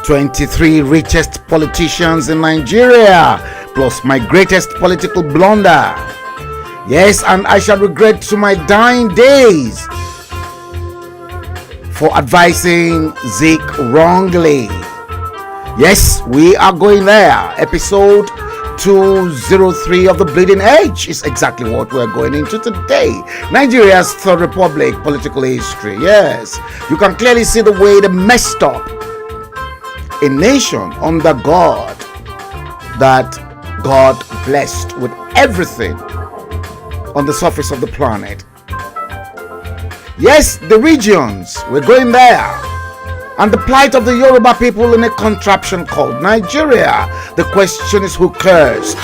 23 richest politicians in Nigeria, plus my greatest political blunder. Yes, and I shall regret to my dying days for advising Zeke wrongly. Yes, we are going there. Episode 203 of the Bleeding Edge is exactly what we're going into today. Nigeria's Third Republic political history. Yes, you can clearly see the way they messed up a nation under God that God blessed with everything on the surface of the planet. Yes, the regions, we're going there. And the plight of the Yoruba people in a contraption called Nigeria. The question is, who cursed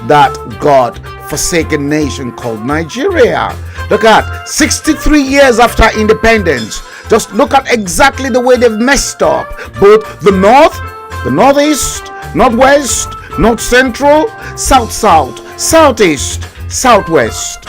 that God-forsaken nation called Nigeria? Look at 63 years after independence. Just look at exactly the way they've messed up. Both the north, the northeast, northwest, north central, south-south, southeast, southwest.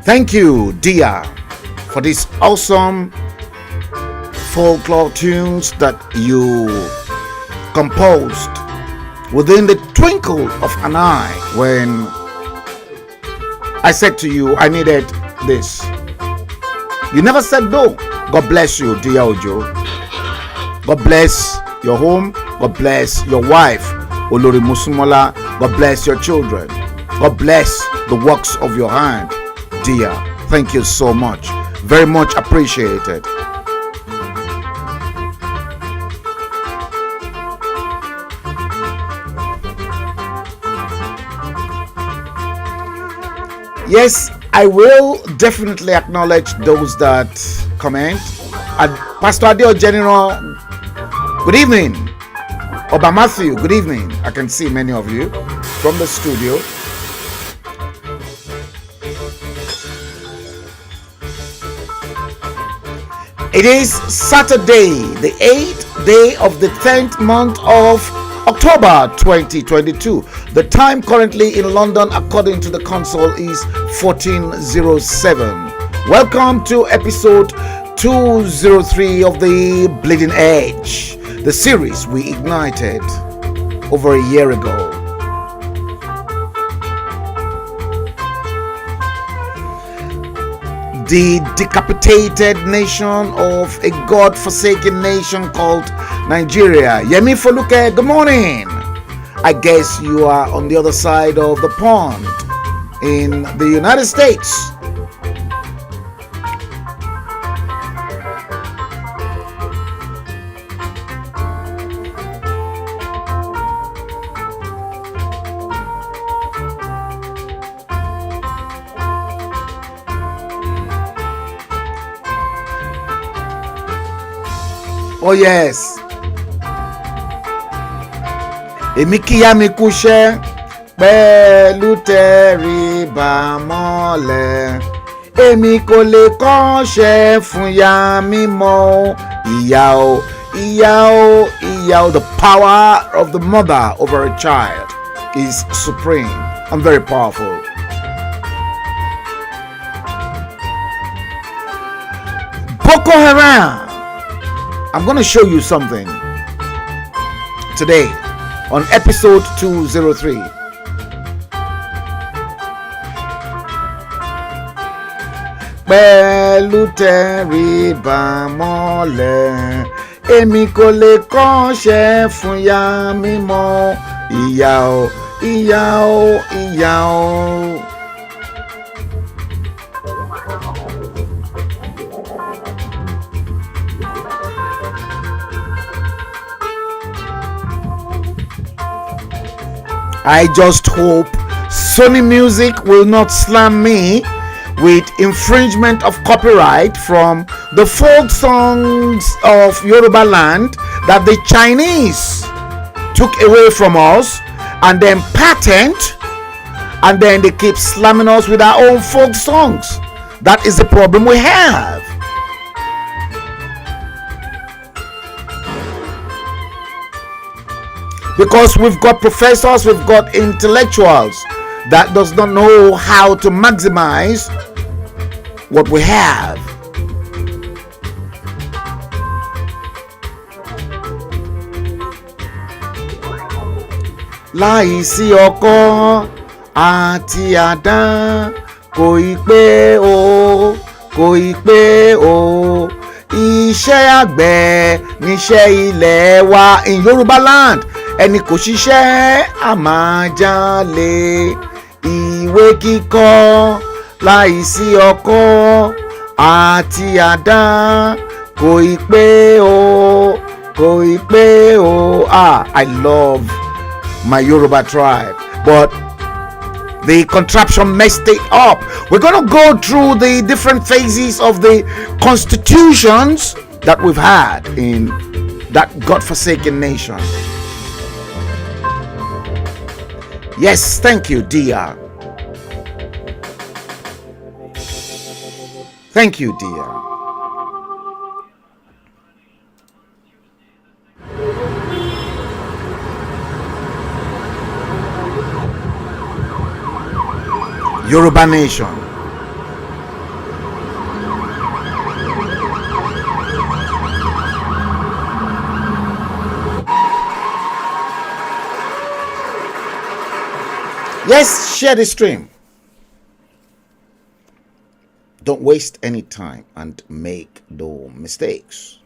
Thank you, Dia, for these awesome folklore tunes that you composed within the twinkle of an eye when I said to you I needed this. You never said no. God bless you, Dia Ojo. God bless your home. God bless your wife, Olori Musumola. God bless your children. God bless the works of your hand. Dear, thank you so much. Very much appreciated. Yes, I will definitely acknowledge those that comment. Pastor Adio General, good evening. Oba Matthew, good evening. I can see many of you from the studio. It is Saturday, the 8th day of the 10th month of October 2022. The time currently in London, according to the console, is 14:07. Welcome to episode 203 of the Bleeding Edge, the series we ignited over a year ago. The decapitated nation of a God-forsaken nation called Nigeria. Yemi Foluke, good morning. I guess you are on the other side of the pond in the United States. Oh yes. Èmi kíyà mi kúṣẹ́ pẹ̀lú tẹríba mọ́lẹ̀. Èmi kò lè kọ́ṣẹ́ fún ya mi mọ́. Ìyá o, ìyá o, ìyá o. The power of the mother over a child is supreme and very powerful. Boko Haram. I'm going to show you something today on episode 203. Pẹ̀lú tẹríba mọ́lẹ̀, èmi kò lè kọ́ṣẹ́ fún ya mi mọ́. Ìyá o, ìyá o, ìyá o. I just hope Sony Music will not slam me with infringement of copyright from the folk songs of Yoruba land that the Chinese took away from us and then patent and then they keep slamming us with our own folk songs. That is the problem we have. Because we've got professors, we've got intellectuals that does not know how to maximize what we have. Láìsí ọkọ́ àti àdá kò ì pé o, kò ì pé o. Iṣẹ́ àgbẹ̀ níṣẹ́ ilẹ̀ wa in Yoruba land. Ẹni kò ṣiṣẹ́ a máa jalè. Ìwé kíkọ́ láìsí ọkọ́ àti àdá kò ì pé o, kò ì pé o. I love my Yoruba tribe, but the contraption messed it up. We're going to go through the different phases of the constitutions that we've had in that godforsaken nation. Yes, thank you, dear. Thank you, dear. Yoruba nation. Yes, share the stream. Don't waste any time and make no mistakes.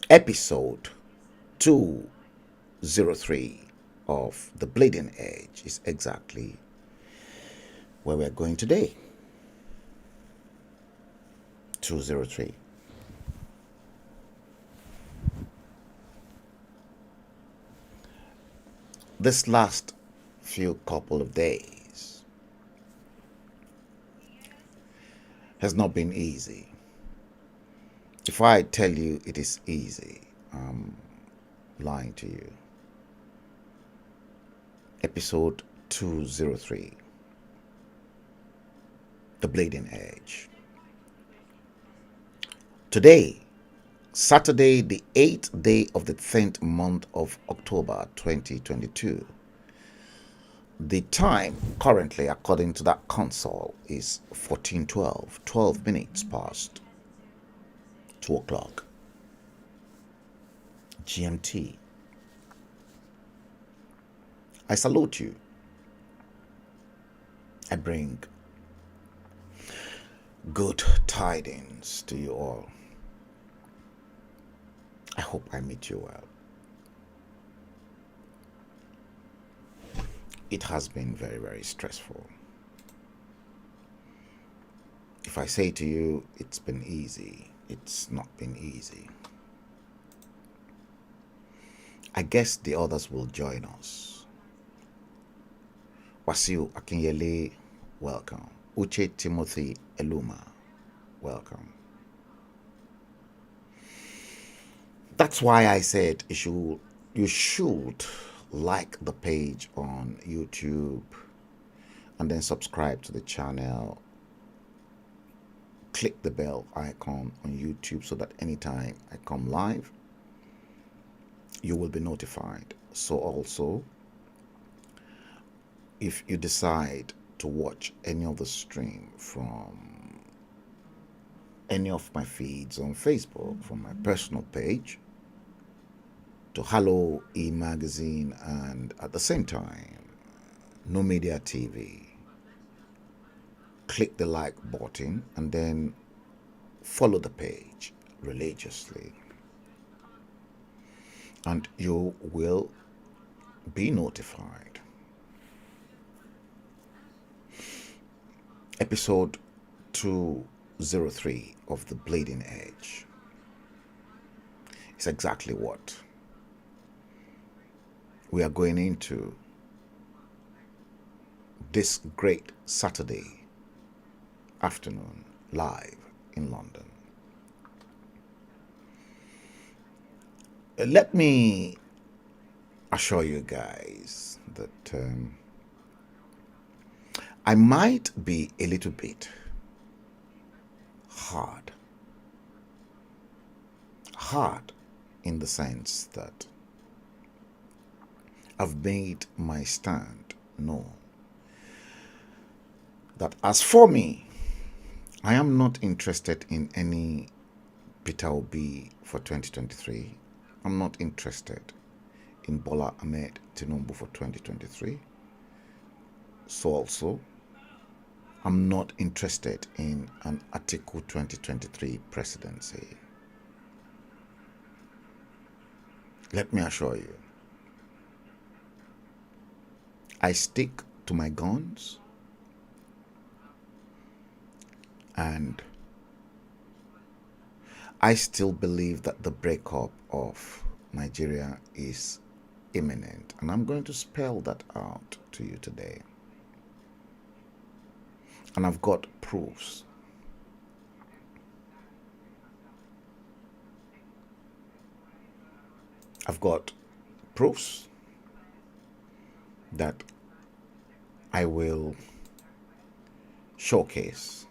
Episode 203 of The Bleeding Edge is exactly where we're going today. 203. This last few couple of days has not been easy. If I tell you it is easy, I'm lying to you. Episode 203. The Bleeding Edge. Today, Saturday, the 8th day of the 10th month of October 2022. The time currently, according to that console, is 14:12, 12 minutes past 2 o'clock GMT. I salute you. I bring good tidings to you all. I hope I meet you well. It has been very, very stressful. If I say to you it's been easy, it's not been easy. I guess the others will join us. Wasiu Akinyele, welcome. Uche Timothy Eluma, welcome. That's why I said you should like the page on YouTube and then subscribe to the channel. Click the bell icon on YouTube so that anytime I come live, you will be notified. So also, if you decide to watch any of the stream from any of my feeds on Facebook, from my personal page to HALLO e-magazine, and at the same time NuMediaTV, click the like button and then follow the page religiously, and you will be notified. Episode 203 of The Bleeding Edge is exactly what we are going into this great Saturday afternoon live in London. Let me assure you guys that I might be a little bit hard. Hard in the sense that I've made my stand known. That as for me, I am not interested in any Peter Obi for 2023. I'm not interested in Bola Ahmed Tinubu for 2023. So also, I'm not interested in an Article 2023 presidency. Let me assure you, I stick to my guns, and I still believe that the breakup of Nigeria is imminent, and I'm going to spell that out to you today. And I've got proofs. I've got proofs that I will showcase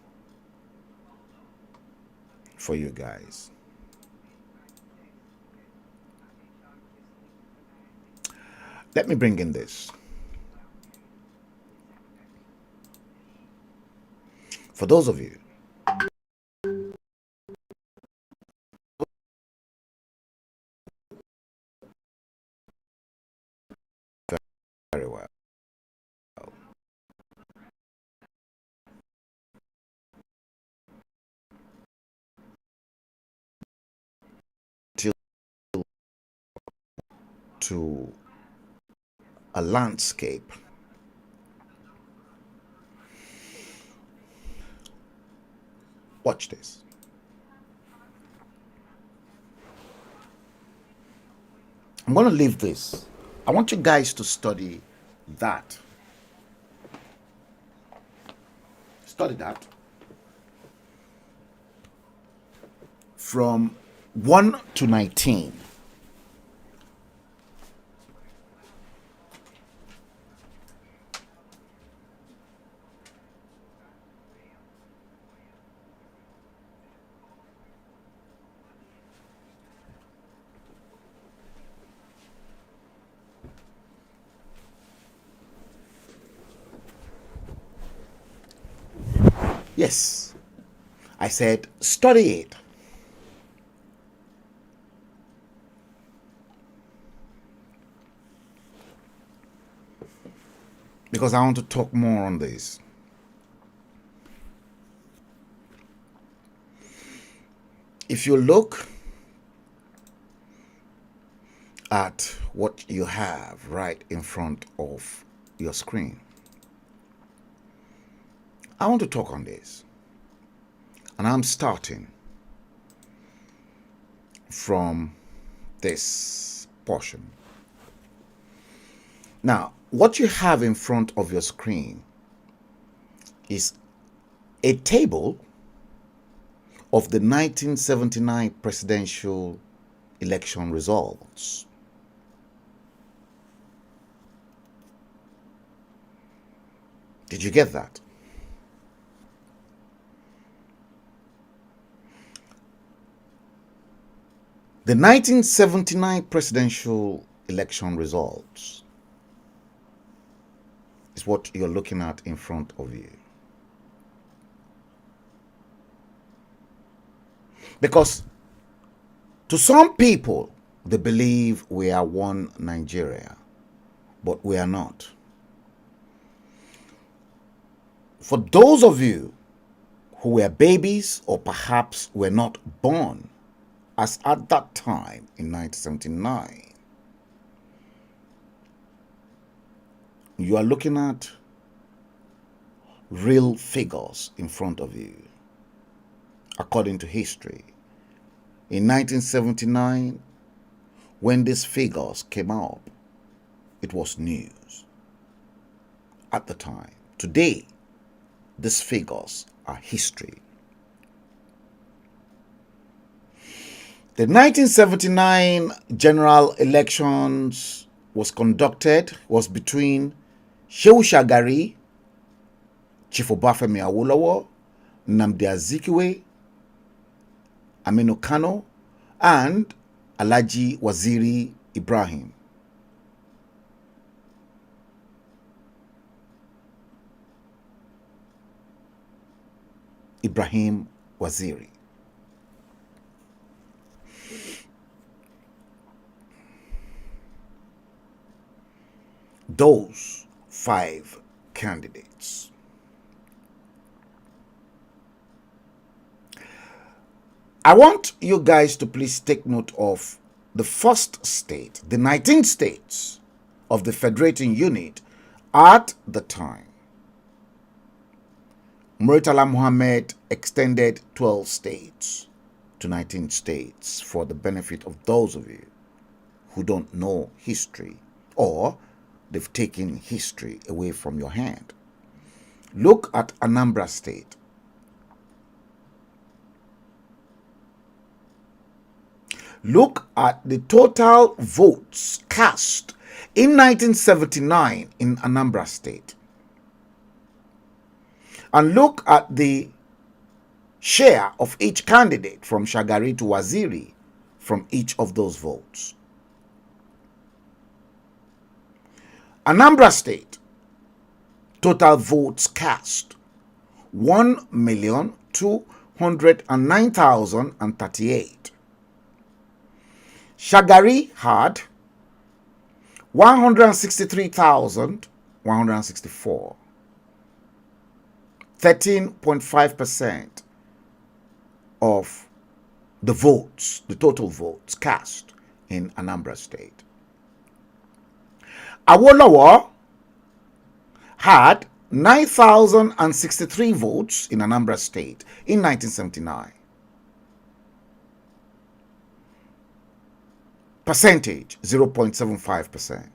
for you guys. Let me bring in this. For those of you very well, to a landscape watch this. I'm going to leave this. I want you guys to study that. Study that from 1 to 19. Yes, I said study it. Because I want to talk more on this. If you look at what you have right in front of your screen, I want to talk on this. And I'm starting from this portion. Now, what you have in front of your screen is a table of the 1979 presidential election results. Did you get that? The 1979 presidential election results is what you're looking at in front of you. Because to some people, they believe we are one Nigeria, but we are not. For those of you who were babies or perhaps were not born as at that time in 1979, you are looking at real figures in front of you. According to history, in 1979, when these figures came up, it was news at the time. Today, these figures are history. The 1979 general elections was between Shehu Shagari Chief Obafemi Awolowo, Nnamdi Azikiwe, Aminu Kano, and Alhaji Waziri Ibrahim. Ibrahim Waziri. Those 5 candidates. I want you guys to please take note of the first state, the 19 states of the federating unit at the time. Murtala Muhammad extended 12 states to 19 states for the benefit of those of you who don't know history or they've taken history away from your hand. Look at Anambra State. Look at the total votes cast in 1979 in Anambra State. And look at the share of each candidate from Shagari to Waziri from each of those votes. Anambra State, total votes cast 1,209,038. Shagari had 163,164. 13.5% of the votes, the total votes cast in Anambra State. Awolowo had 9,063 votes in Anambra State in 1979. Percentage 0.75%.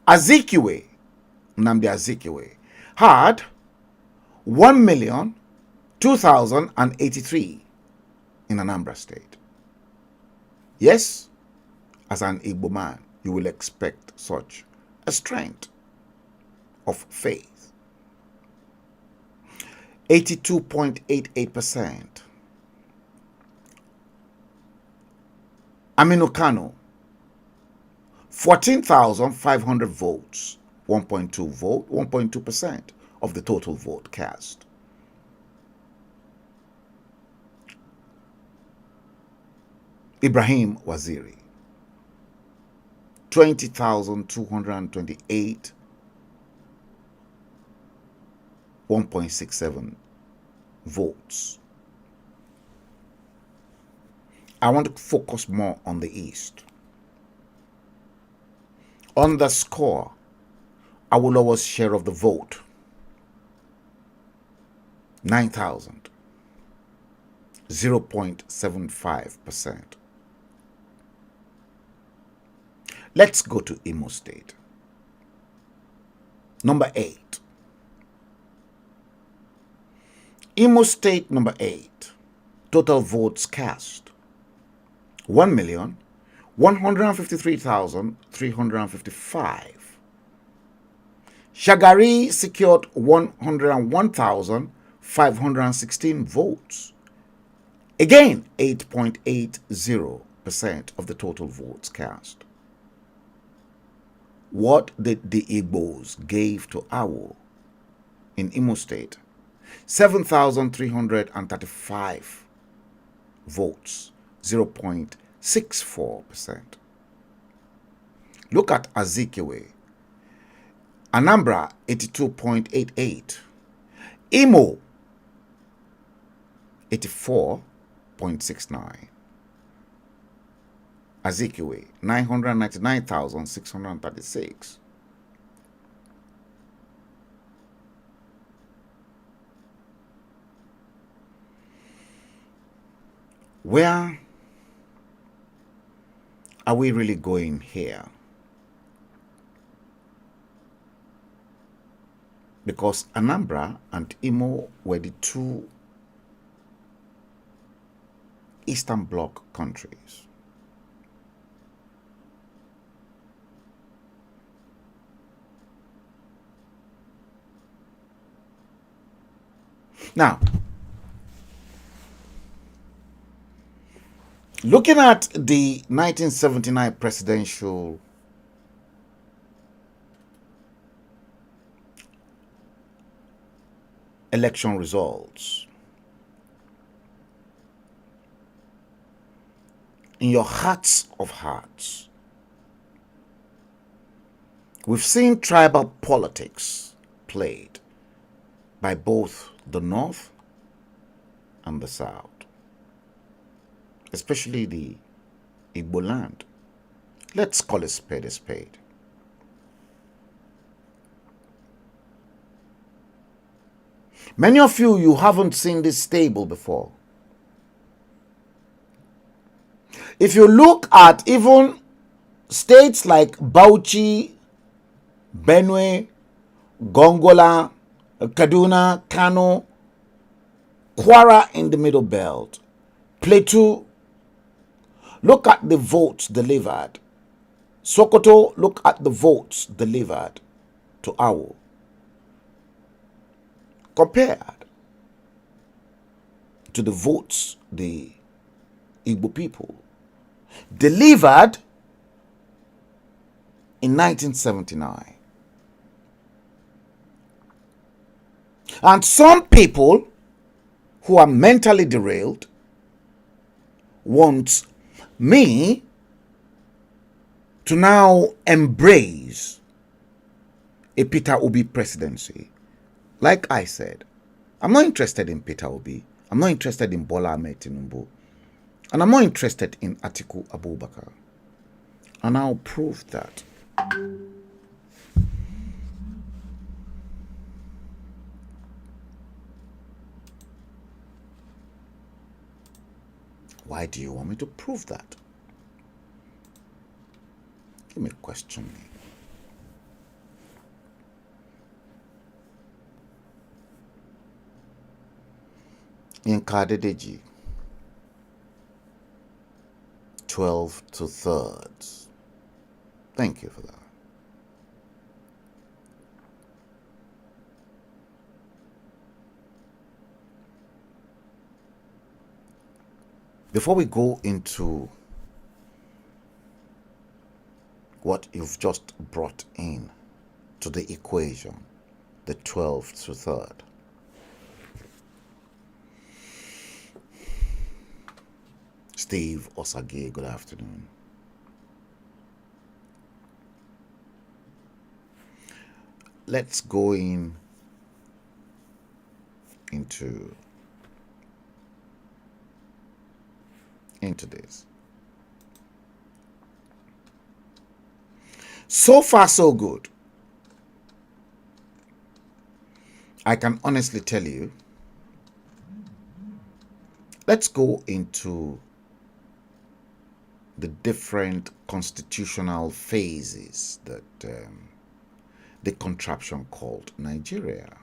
Azikiwe, Nnamdi Azikiwe, had 1,02,083 in Anambra State. Yes, as an Igbo man, you will expect such a strength of faith. 82.88%. Aminu Kano, 14,500 votes, 1.2% of the total vote cast. Ibrahim Waziri, 20,228, 1.67 votes. I want to focus more on the East. On the score, Awolowo's share of the vote, 9,000, 0.75%. Let's go to Imo State. Number 8. Imo State number 8. Total votes cast, 1,153,355. Shagari secured 101,516 votes. Again, 8.80% of the total votes cast. What did the Igbos give to Awo in Imo State? 7,335 votes, 0.64%. Look at Azikiwe. Anambra, 82.88. Imo, 84.69. Azikiwe, 999,636. Where are we really going here? Because Anambra and Imo were the two Eastern Bloc countries. Now, looking at the 1979 presidential election results, in your hearts of hearts, we've seen tribal politics played by both the North and the South, especially the Igbo land. Let's call a spade a spade. Many of you haven't seen this table before. If you look at even states like Bauchi, Benue, Gongola, Kaduna, Kano, Kwara in the Middle Belt, Plateau, look at the votes delivered. Sokoto, look at the votes delivered to Awo. Compared to the votes the Igbo people delivered in 1979. And some people who are mentally derailed want me to now embrace a Peter Obi presidency. Like I said, I'm not interested in Peter Obi. I'm not interested in Bola Ahmed Tinubu. And I'm not interested in Atiku Abubakar. And I'll prove that. Why do you want me to prove that? Give me a question. In Kadedeji, 12 to thirds. Thank you for that. Before we go into what you've just brought in to the equation, the 12 to third, Steve Osage, good afternoon. Let's go into this. So far, so good. I can honestly tell you. Let's go into the different constitutional phases that the contraption called Nigeria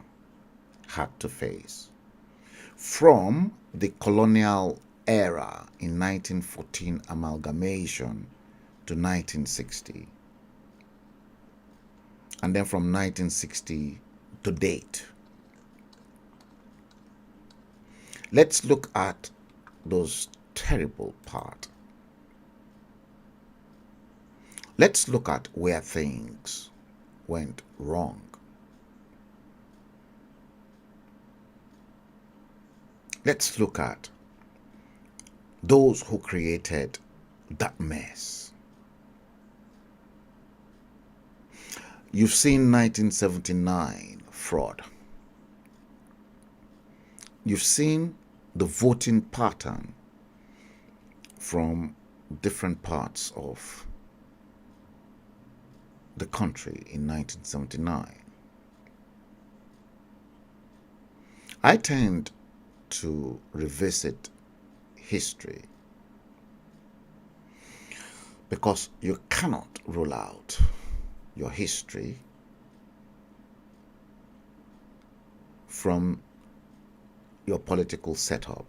had to face. From the colonial era in 1914 amalgamation to 1960. And then from 1960 to date. Let's look at those terrible parts. Let's look at where things went wrong. Let's look at those who created that mess. You've seen 1979 fraud. You've seen the voting pattern from different parts of the country in 1979. I tend to revisit history because you cannot rule out your history from your political setup.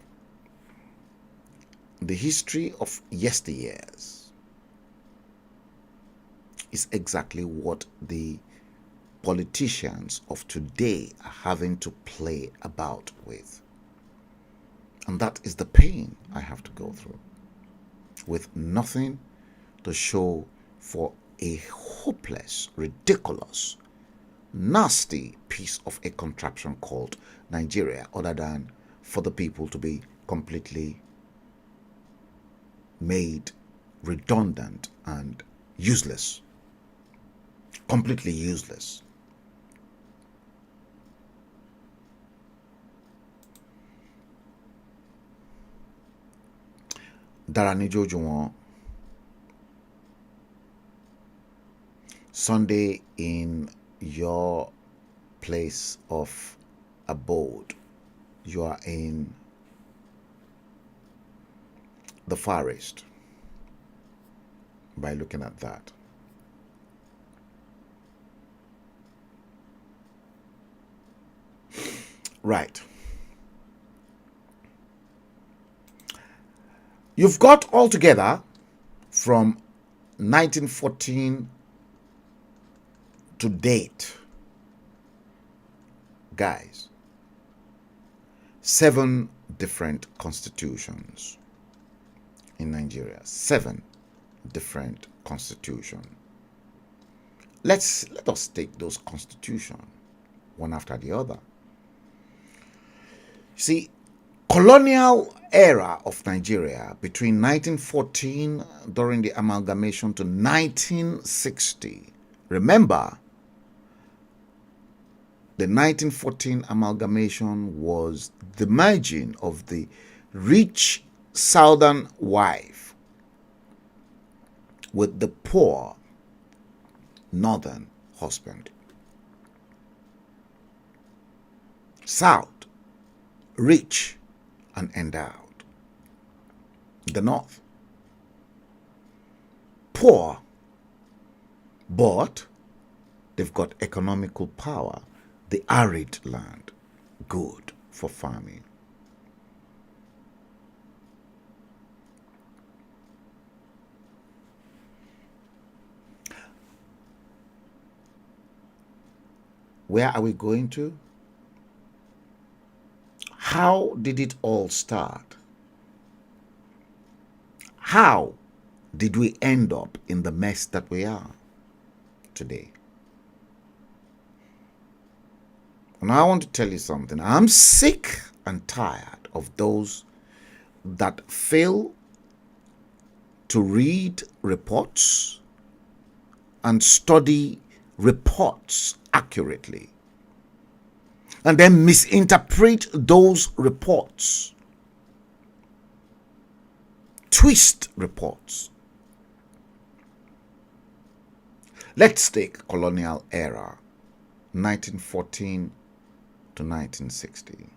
The history of yesteryears is exactly what the politicians of today are having to play about with. And that is the pain I have to go through, with nothing to show for a hopeless, ridiculous, nasty piece of a contraption called Nigeria, other than for the people to be completely made redundant and useless. Completely useless. Darani Jojuwon, Sunday in your place of abode, you are in the forest by looking at that. Right. You've got altogether from 1914 to date, guys, 7 different constitutions in Nigeria. 7 different constitutions. Let us take those constitutions one after the other. See, colonial era of Nigeria between 1914 during the amalgamation to 1960. Remember, the 1914 amalgamation was the merging of the rich southern wife with the poor northern husband. South, rich and endowed. The north, poor, but they've got economical power. The arid land, good for farming. Where are we going to? How did it all start? How did we end up in the mess that we are today? And I want to tell you something. I'm sick and tired of those that fail to read reports and study reports accurately, and then misinterpret those reports, twist reports. Let's take colonial era, 1914 to 1960.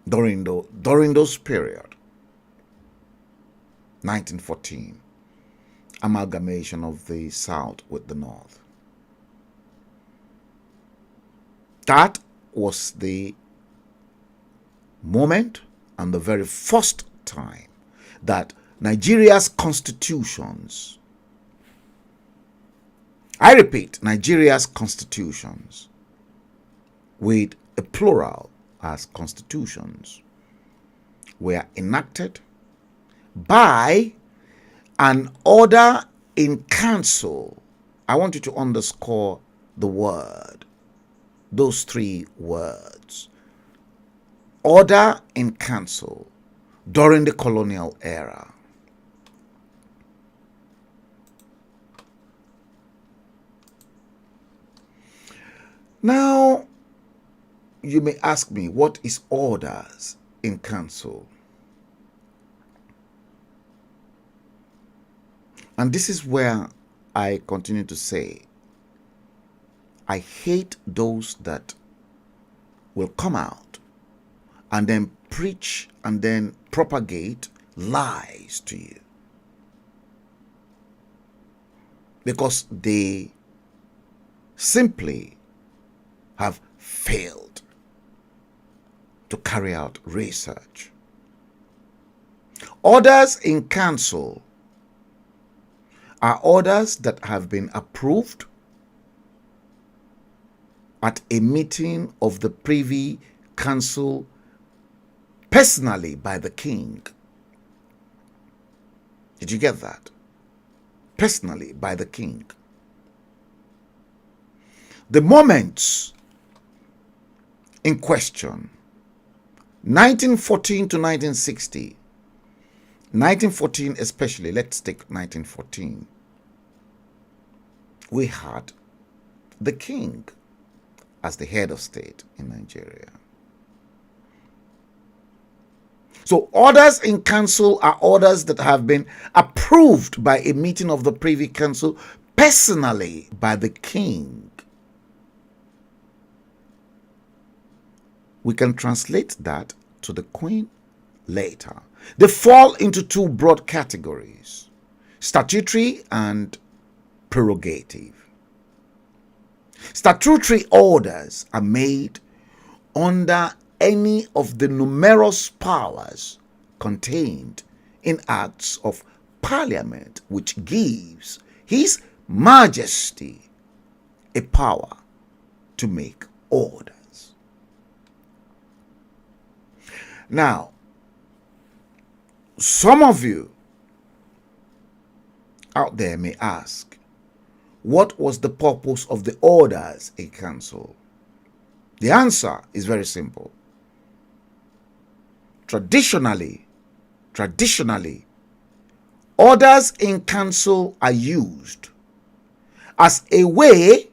During those period, 1914, amalgamation of the South with the North. That was the moment and the very first time that Nigeria's constitutions, I repeat, Nigeria's constitutions, with a plural as constitutions, were enacted by an order in council. I want you to underscore the word, those 3 words. Order in council during the colonial era. Now, you may ask me, what is orders in council? And this is where I continue to say, I hate those that will come out and then preach and then propagate lies to you, because they simply have failed to carry out research. Orders in council are orders that have been approved at a meeting of the Privy Council personally by the king. Did you get that? Personally by the king. The moments in question, 1914 to 1960, 1914 especially, let's take 1914, we had the king as the head of state in Nigeria. So orders in council are orders that have been approved by a meeting of the Privy Council personally by the king. We can translate that to the queen later. They fall into two broad categories: statutory and prerogative. Statutory orders are made under any of the numerous powers contained in acts of parliament, which gives His Majesty a power to make orders. Now, some of you out there may ask, what was the purpose of the orders in council? The answer is very simple. Traditionally, orders in council are used as a way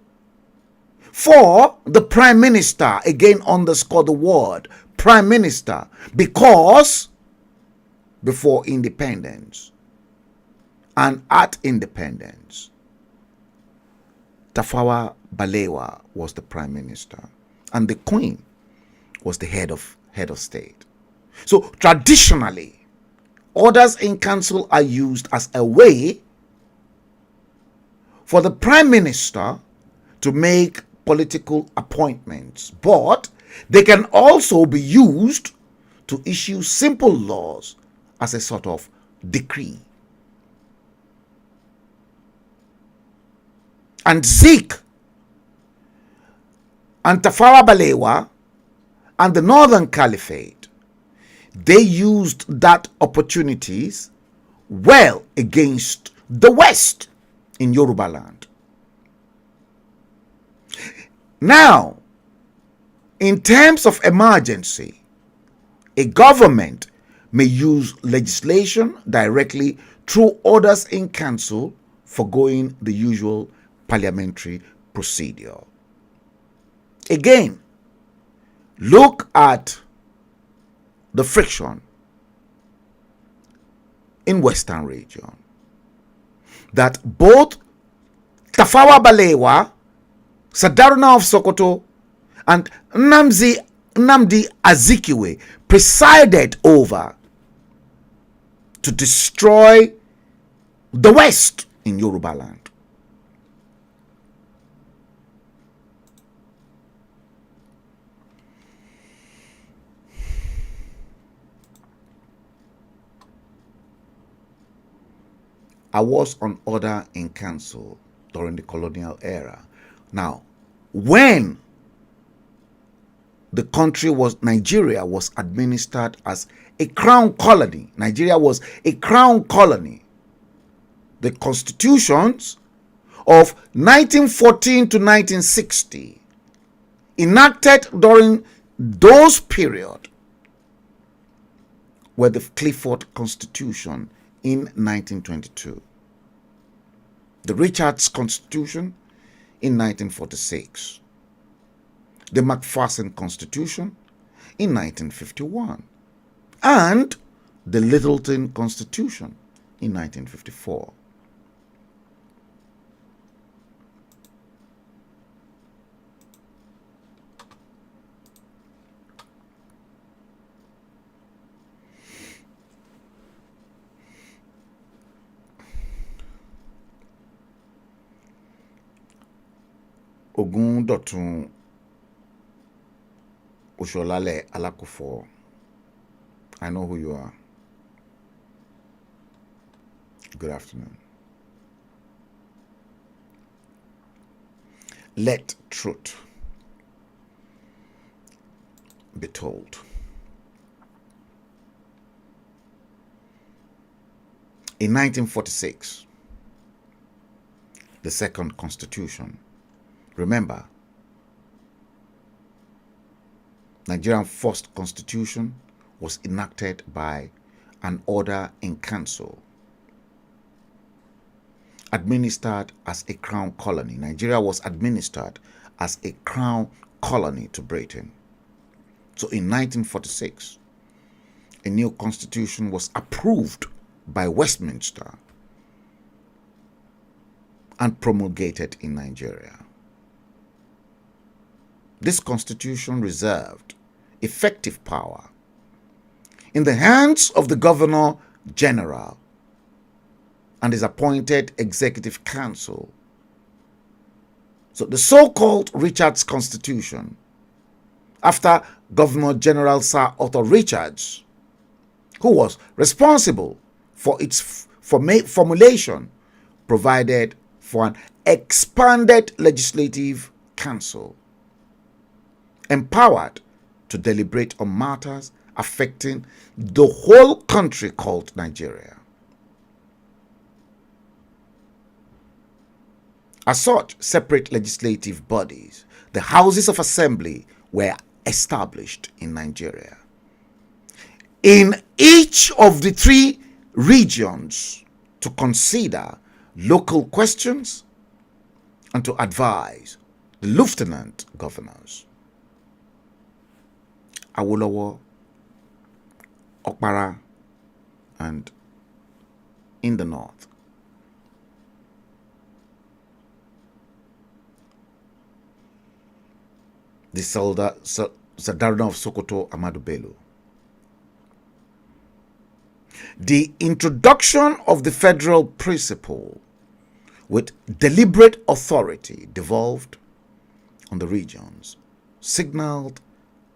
for the prime minister, again underscore the word prime minister, because before independence and at independence, Tafawa Balewa was the prime minister and the queen was the head of state. So traditionally, orders in council are used as a way for the prime minister to make political appointments, but they can also be used to issue simple laws as a sort of decree. And Zik and Tafawa Balewa and the Northern Caliphate, they used that opportunities well against the West in Yoruba land. Now, in terms of emergency, a government may use legislation directly through orders in council, foregoing the usual parliamentary procedure. Again, look at the friction in Western region that both Tafawa Balewa, Sadaruna of Sokoto, and Nnamdi Azikiwe presided over to destroy the West in Yoruba land. I was on order in council during the colonial era. Now, when the country Nigeria was administered as a crown colony, Nigeria was a crown colony, the constitutions of 1914 to 1960 enacted during those period were the Clifford Constitution in 1922, the Richards Constitution in 1946, the Mcpherson Constitution in 1951, and the Littleton Constitution in 1954. Ogun Dotun Osholale Alakufo, I know who you are. Good afternoon. let truth be told. In 1946, the second constitution, remember, Nigerian first constitution was enacted by an order in council, administered as a crown colony. Nigeria was administered as a crown colony to Britain. So in 1946, a new constitution was approved by Westminster and promulgated in Nigeria. This constitution reserved effective power in the hands of the Governor General and his appointed Executive Council. So the so-called Richards Constitution, after Governor General Sir Arthur Richards, who was responsible for its formulation, provided for an expanded legislative council, empowered to deliberate on matters affecting the whole country called Nigeria. As such, separate legislative bodies, the Houses of Assembly, were established in Nigeria. In each of the three regions to consider local questions and to advise the lieutenant governors. Awolowo, Okpara, and in the north, the Sardauna of Sokoto, Ahmadu Bello. The introduction of the federal principle with deliberate authority devolved on the regions signaled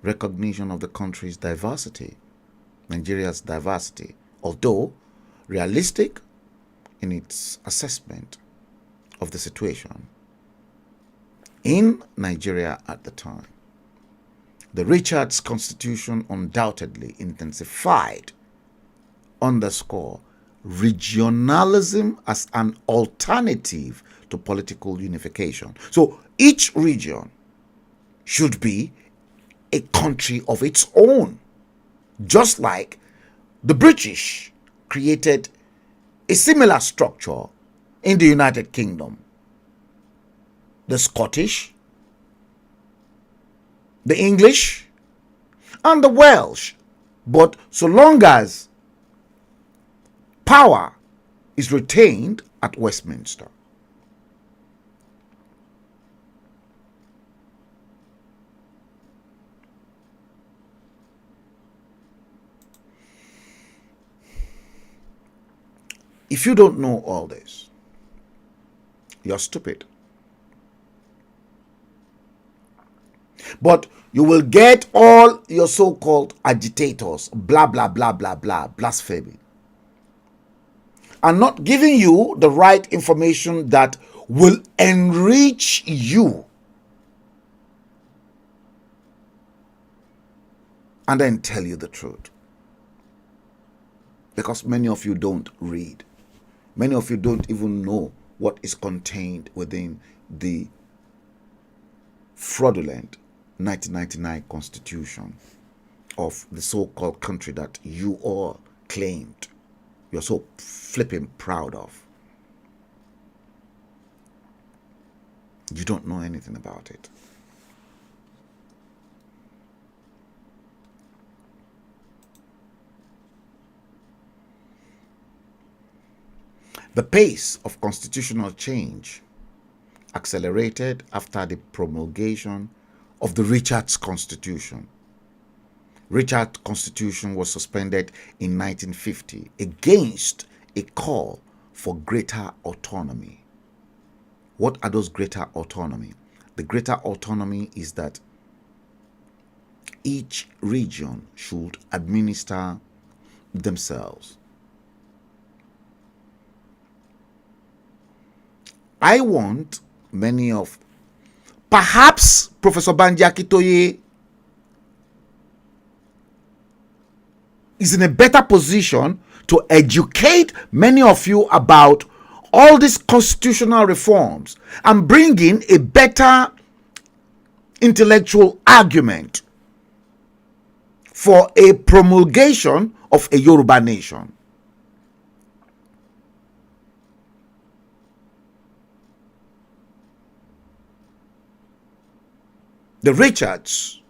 recognition of the country's diversity, Nigeria's diversity, although realistic in its assessment of the situation in Nigeria at the time. The Richards Constitution undoubtedly intensified, underscore, regionalism as an alternative to political unification. So each region should be a country of its own, just like the British created a similar structure in the United Kingdom. The Scottish, the English, and the Welsh. But so long as power is retained at Westminster. If you don't know all this, you're stupid. But you will get all your so-called agitators, blah, blah, blah, blah, blah, blaspheming, and not giving you the right information that will enrich you, and then tell you the truth. Because many of you don't read. Many of you don't even know what is contained within the fraudulent 1999 Constitution of the so-called country that you all claimed you're so flipping proud of. You don't know anything about it. The pace of constitutional change accelerated after the promulgation of the Richards Constitution. Richards Constitution was suspended in 1950 against a call for greater autonomy. What are those greater autonomy? The greater autonomy is that each region should administer themselves. I want many of Perhaps Professor Banji Akintoye is in a better position to educate many of you about all these constitutional reforms and bring in a better intellectual argument for a promulgation of a Yoruba nation. The Richards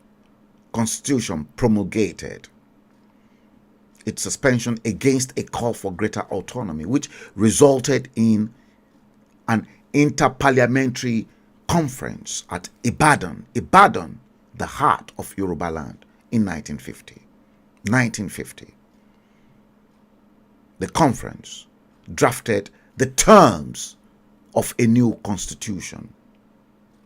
Constitution promulgated its suspension against a call for greater autonomy, which resulted in an interparliamentary conference at Ibadan, the heart of Yoruba land, in 1950. The conference drafted the terms of a new constitution.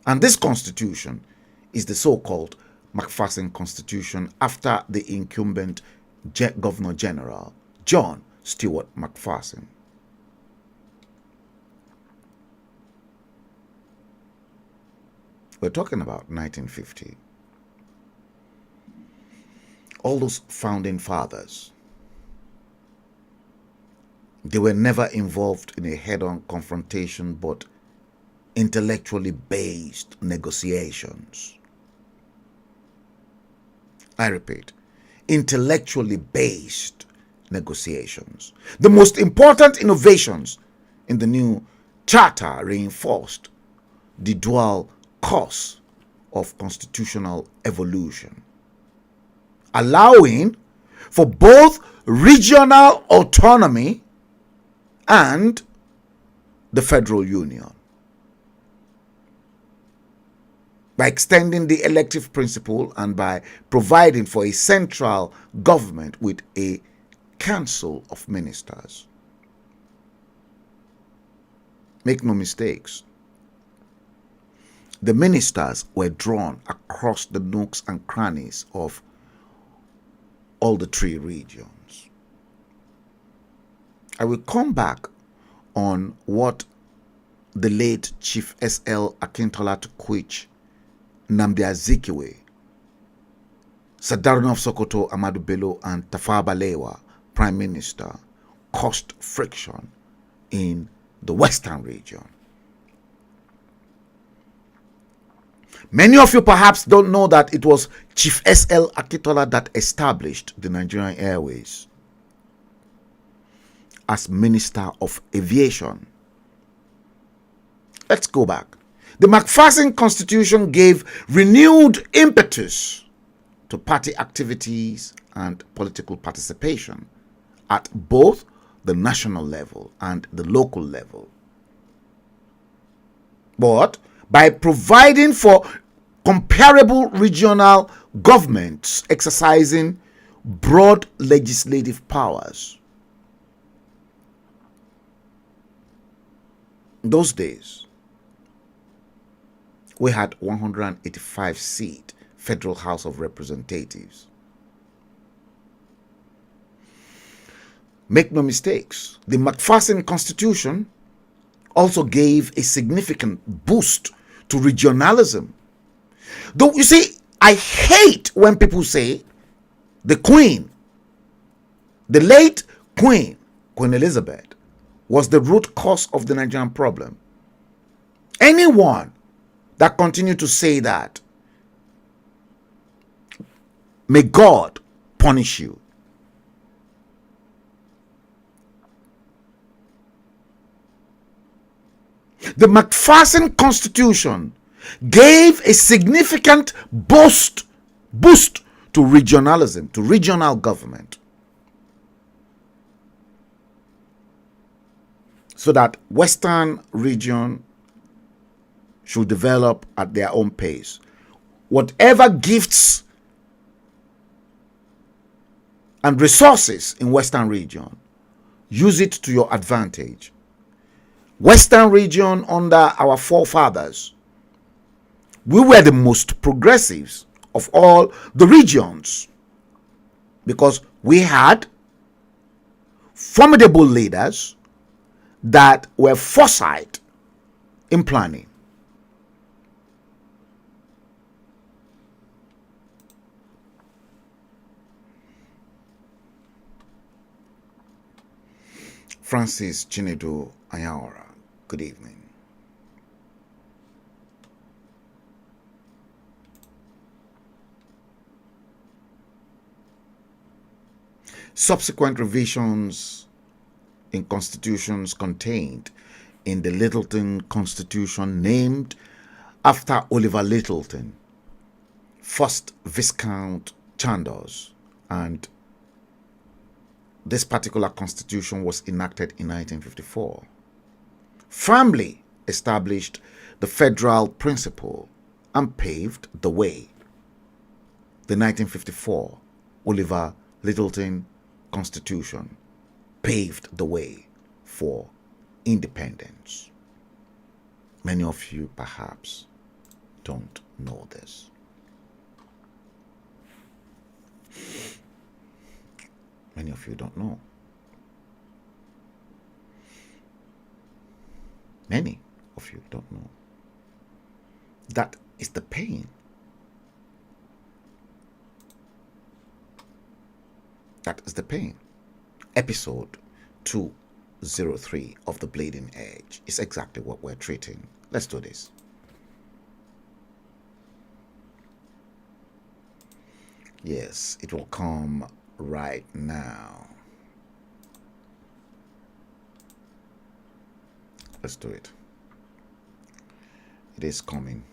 And this constitution is the so-called Mcpherson Constitution, after the incumbent Governor General John Stewart Mcpherson. We're talking about 1950. All those founding fathers, they were never involved in a head-on confrontation, but intellectually based negotiations. I repeat, intellectually based negotiations. The most important innovations in the new charter reinforced the dual course of constitutional evolution, allowing for both regional autonomy and the federal union. By extending the elective principle and by providing for a central government with a council of ministers. Make no mistakes, the ministers were drawn across the nooks and crannies of all the three regions. I will come back on what the late Chief S.L. Akintola Tukwich, Nnamdi Azikiwe, Sardauna of Sokoto Ahmadu Bello, and Tafawa Balewa, Prime Minister, caused friction in the Western region. Many of you perhaps don't know that it was Chief S.L. Akintola that established the Nigerian Airways as Minister of Aviation. Let's go back. The Mcpherson Constitution gave renewed impetus to party activities and political participation at both the national level and the local level. But by providing for comparable regional governments exercising broad legislative powers. In those days, we had 185-seat Federal House of Representatives. Make no mistakes, the Mcpherson Constitution also gave a significant boost to regionalism. Though, you see, I hate when people say the Queen, the late Queen Elizabeth, was the root cause of the Nigerian problem. Anyone that continue to say that, may God punish you. The Mcpherson Constitution gave a significant boost to regionalism, to regional government, so that Western region should develop at their own pace. Whatever gifts and resources in Western region, use it to your advantage. Western region, under our forefathers, we were the most progressives of all the regions because we had formidable leaders that were foresight in planning. Francis Chinedu Ayaora. Good evening. Subsequent revisions in constitutions contained in the Littleton Constitution, named after Oliver Littleton, 1st Viscount Chandos, and this particular constitution was enacted in 1954, firmly established the federal principle and paved the way. The 1954 Oliver Littleton Constitution paved the way for independence. Many of you perhaps don't know this. Many of you don't know. Many of you don't know. That is the pain. That is the pain. Episode 203 of The Bleeding Edge is exactly what we're treating. Let's do this. Yes, it will come right now. Let's do it. It is coming.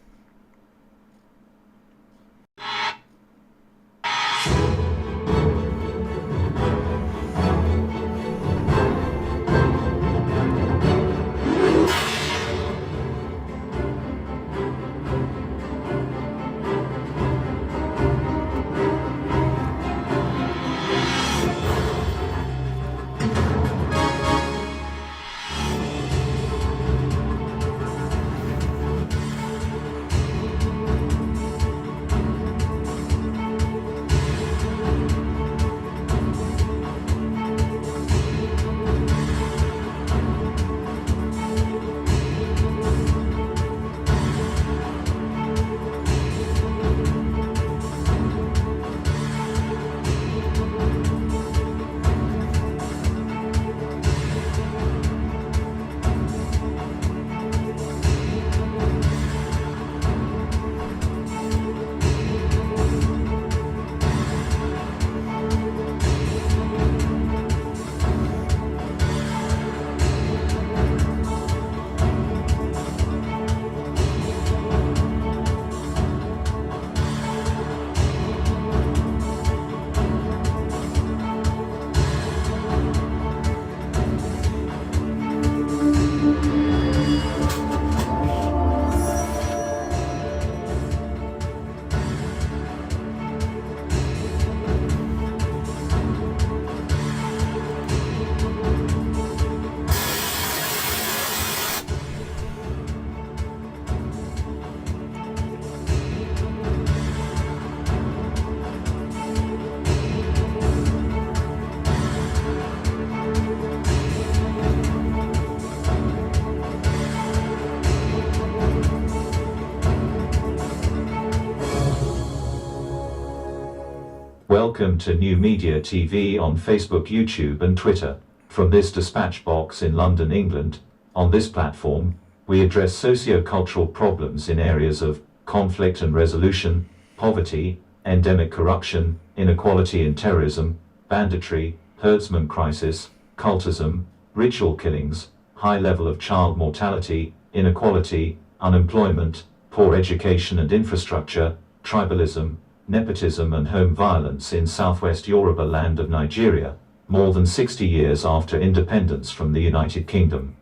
Welcome to NuMediaTV on Facebook, YouTube and Twitter. From this dispatch box in London, England, on this platform, we address socio-cultural problems in areas of conflict and resolution, poverty, endemic corruption, inequality and terrorism, banditry, herdsman crisis, cultism, ritual killings, high level of child mortality, inequality, unemployment, poor education and infrastructure, tribalism, nepotism and home violence in southwest Yoruba land of Nigeria, more than 60 years after independence from the United Kingdom.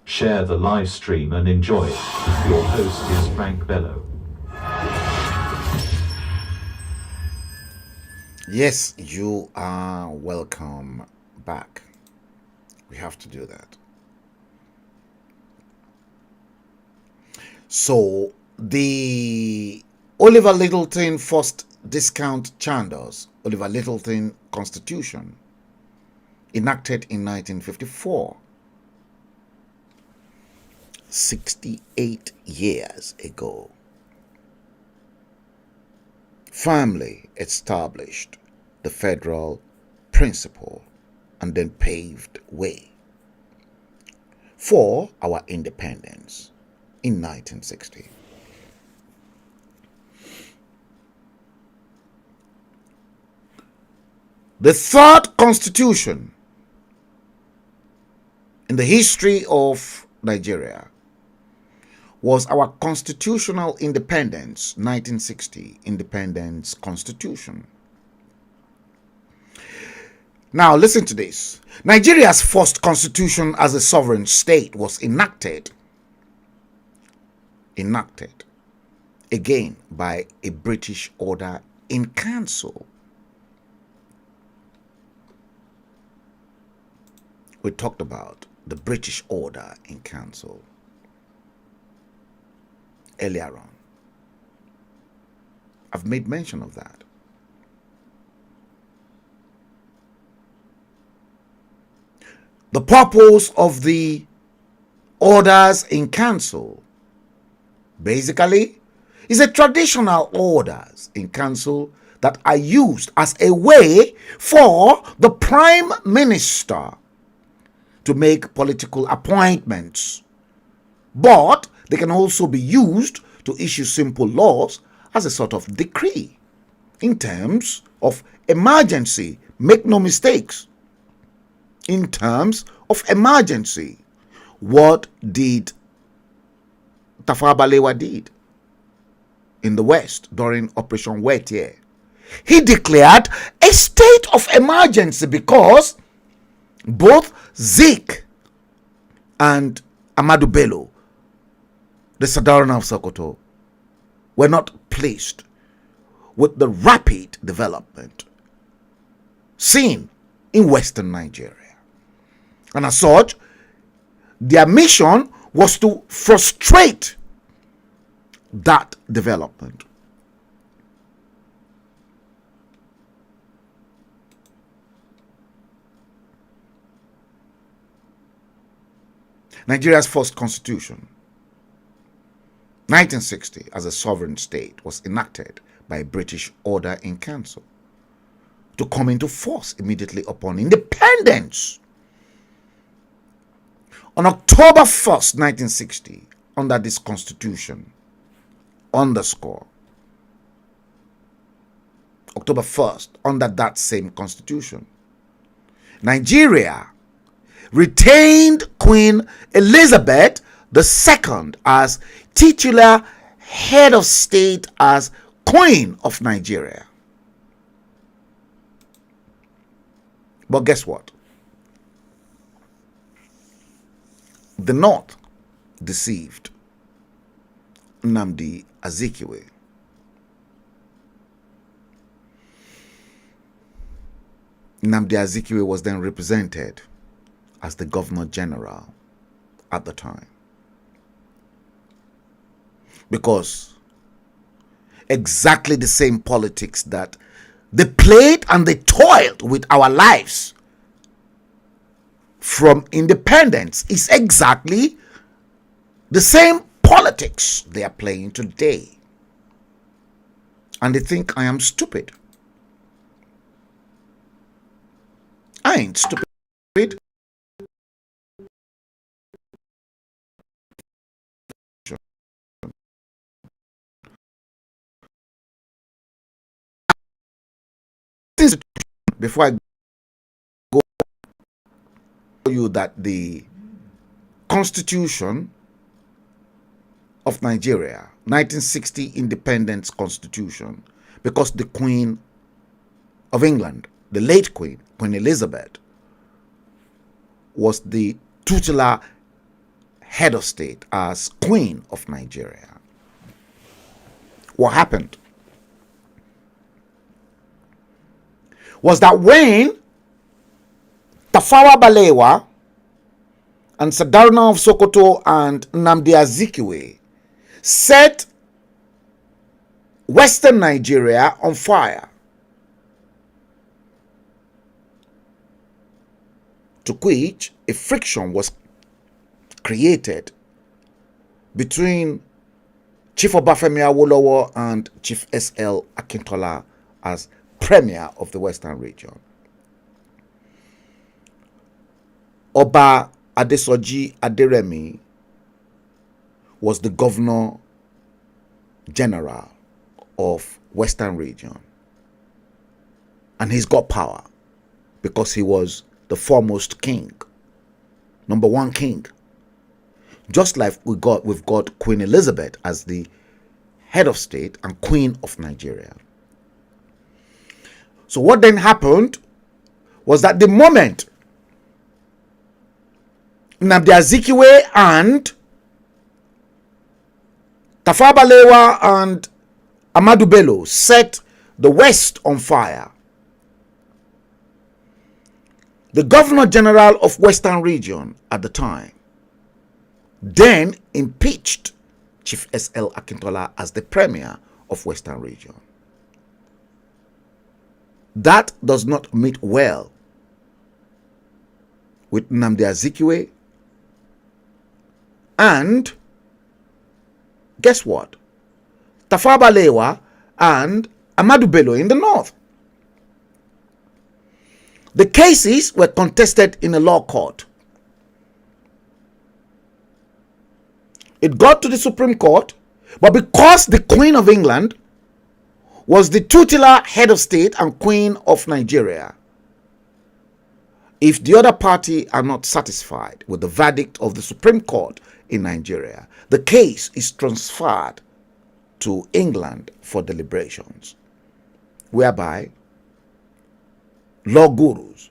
Share the live stream and enjoy it. Your host is Frank Bello. Yes, you are welcome back. We have to do that. So, the Oliver Littleton 1st Viscount Chandos, Oliver Littleton Constitution, enacted in 1954, 68 years ago, firmly established the federal principle and then paved way for our independence in 1960. The third constitution in the history of Nigeria was our constitutional independence, 1960 Independence Constitution. Now listen to this. Nigeria's first constitution as a sovereign state was enacted again by a British order in council. We talked about the British order in council earlier on. I've made mention of that. The purpose of the orders in council basically is a traditional orders in council that are used as a way for the prime minister to make political appointments, but they can also be used to issue simple laws as a sort of decree in terms of emergency. Make no mistakes. In terms of emergency, what did Tafawa Balewa did in the West during Operation Wettier? He declared a state of emergency because both Zik and Ahmadu Bello, the Sardauna of Sokoto, were not pleased with the rapid development seen in Western Nigeria. And as such, their mission was to frustrate that development. Nigeria's first constitution, 1960, as a sovereign state, was enacted by a British order in council to come into force immediately upon independence. On October 1st, 1960, under this constitution, October 1st, under that same constitution, Nigeria retained Queen Elizabeth II as titular head of state, as Queen of Nigeria. But guess what? The North deceived Nnamdi Azikiwe. Nnamdi Azikiwe was then represented as the Governor General at the time, because exactly the same politics that they played and they toiled with our lives from independence is exactly the same politics they are playing today. And they think I am stupid. I ain't stupid. Before I go you that the Constitution of Nigeria, 1960 Independence Constitution, because the Queen of England, the late Queen Elizabeth, was the titular head of state as Queen of Nigeria. What happened was that when Tafawa Balewa and Sardauna of Sokoto and Nnamdi Azikiwe set Western Nigeria on fire, to which a friction was created between Chief Obafemi Awolowo and Chief S.L. Akintola as Premier of the Western region. Oba Adesoji Aderemi was the governor general of Western region. And he's got power because he was the foremost king, number one king. Just like we've got Queen Elizabeth as the head of state and queen of Nigeria. So what then happened was that the moment Nnamdi Azikiwe and Tafawa Balewa and Ahmadu Bello set the West on fire, the Governor General of Western Region at the time then impeached Chief S.L. Akintola as the Premier of Western Region. That does not meet well with Nnamdi Azikiwe, and guess what? Tafawa Balewa and Ahmadu Bello in the north. The cases were contested in a law court. It got to the Supreme Court, but because the Queen of England was the tutelar head of state and Queen of Nigeria, if the other party are not satisfied with the verdict of the Supreme Court in Nigeria, the case is transferred to England for deliberations, whereby law gurus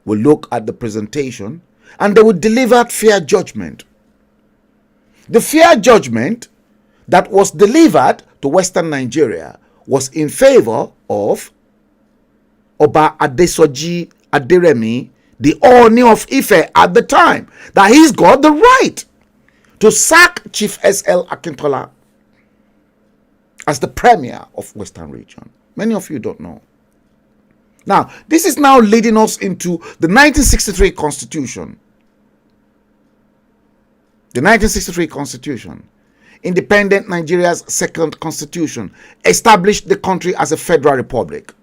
will look at the presentation and they will deliver fair judgment. The fair judgment that was delivered to Western Nigeria was in favor of Oba Adesoji Aderemi, the Ooni of Ife at the time, that he's got the right to sack Chief S.L. Akintola as the Premier of Western Region. Many of you don't know. Now, this is now leading us into the 1963 Constitution. The 1963 Constitution, independent Nigeria's second constitution, established the country as a federal republic.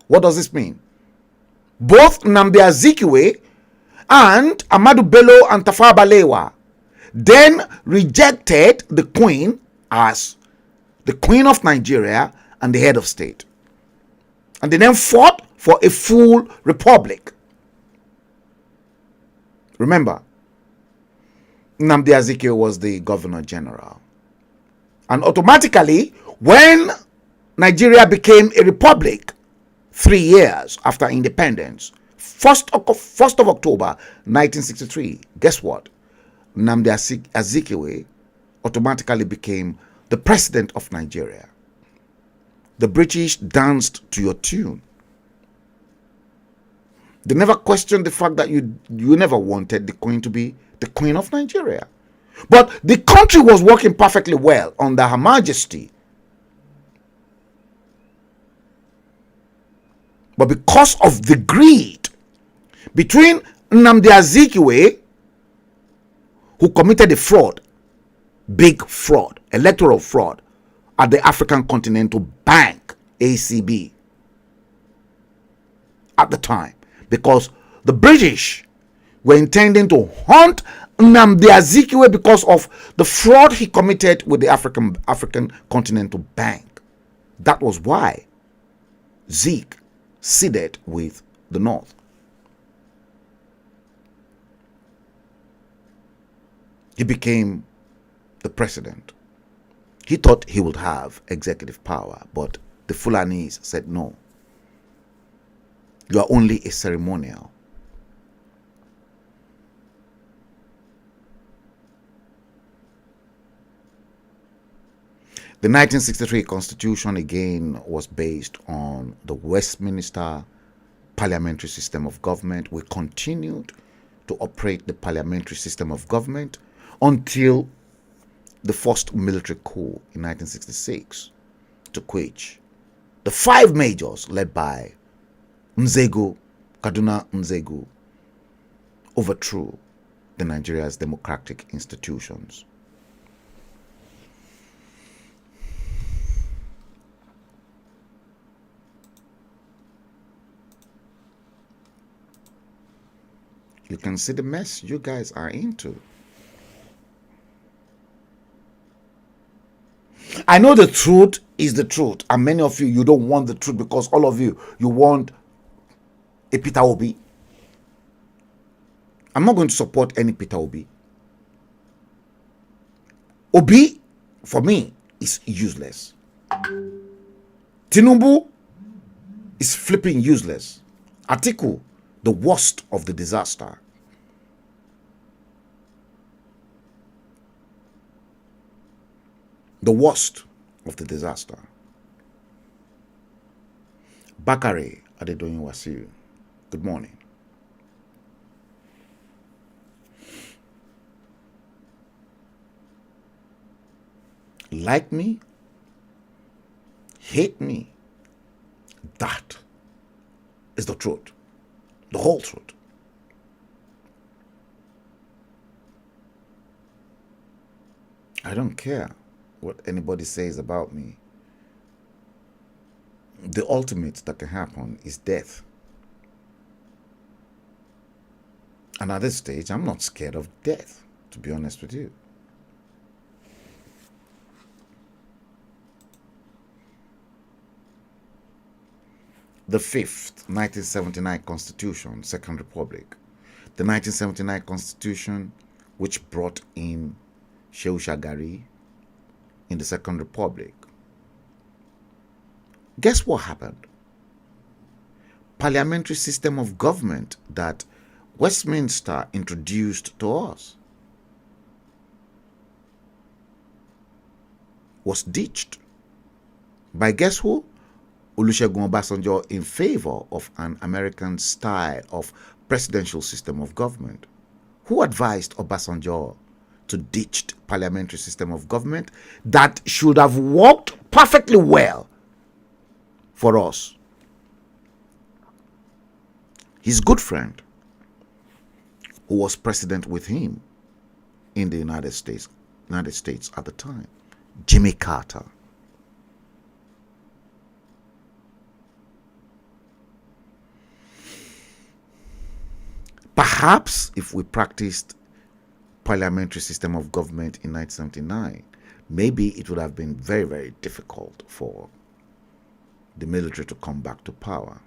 What does this mean? Both Nnamdi Azikiwe and Ahmadu Bello and Tafawa Balewa then rejected the Queen as the Queen of Nigeria and the head of state. And they then fought for a full republic. Remember, Nnamdi Azikiwe was the Governor General. And automatically, when Nigeria became a republic 3 years after independence, 1st of October 1963, guess what? Nnamdi Azikiwe automatically became the president of Nigeria. The British danced to your tune. They never questioned the fact that you never wanted the Queen to be the Queen of Nigeria. But the country was working perfectly well under Her Majesty. But because of the greed between Nnamdi Azikiwe, who committed a fraud, big fraud, electoral fraud, at the African Continental Bank, ACB, at the time, because the British were intending to hunt Nnamdi Azikiwe because of the fraud he committed with the African Continental Bank. That was why Zeke sided with the North. He became the president. He thought he would have executive power, but the Fulanis said no. You are only a ceremonial. The 1963 Constitution again was based on the Westminster parliamentary system of government. We continued to operate the parliamentary system of government until the first military coup in 1966 to quench the 5 majors led by Kaduna Nzegu overthrew the Nigeria's democratic institutions. You can see the mess you guys are into. I know the truth is the truth, and many of you don't want the truth because all of you want a Peter Obi. I'm not going to support any Peter Obi. Obi, for me, is useless. Tinubu is flipping useless. Atiku, the worst of the disaster. The worst of the disaster. Bakare Adedoyin Wasiu, good morning. Like me, hate me, that is the truth, the whole truth. I don't care what anybody says about me. The ultimate that can happen is death. And at this stage, I'm not scared of death, to be honest with you. The 5th 1979 Constitution, Second Republic. The 1979 Constitution, which brought in Shehu Shagari in the Second Republic. Guess what happened? Parliamentary system of government that Westminster introduced to us was ditched by guess who? Olusegun Obasanjo, in favor of an American style of presidential system of government. Who advised Obasanjo to ditch parliamentary system of government that should have worked perfectly well for us? His good friend, who was president with him in the United States at the time, Jimmy Carter. Perhaps if we practiced parliamentary system of government in 1979, maybe it would have been very, very difficult for the military to come back to power.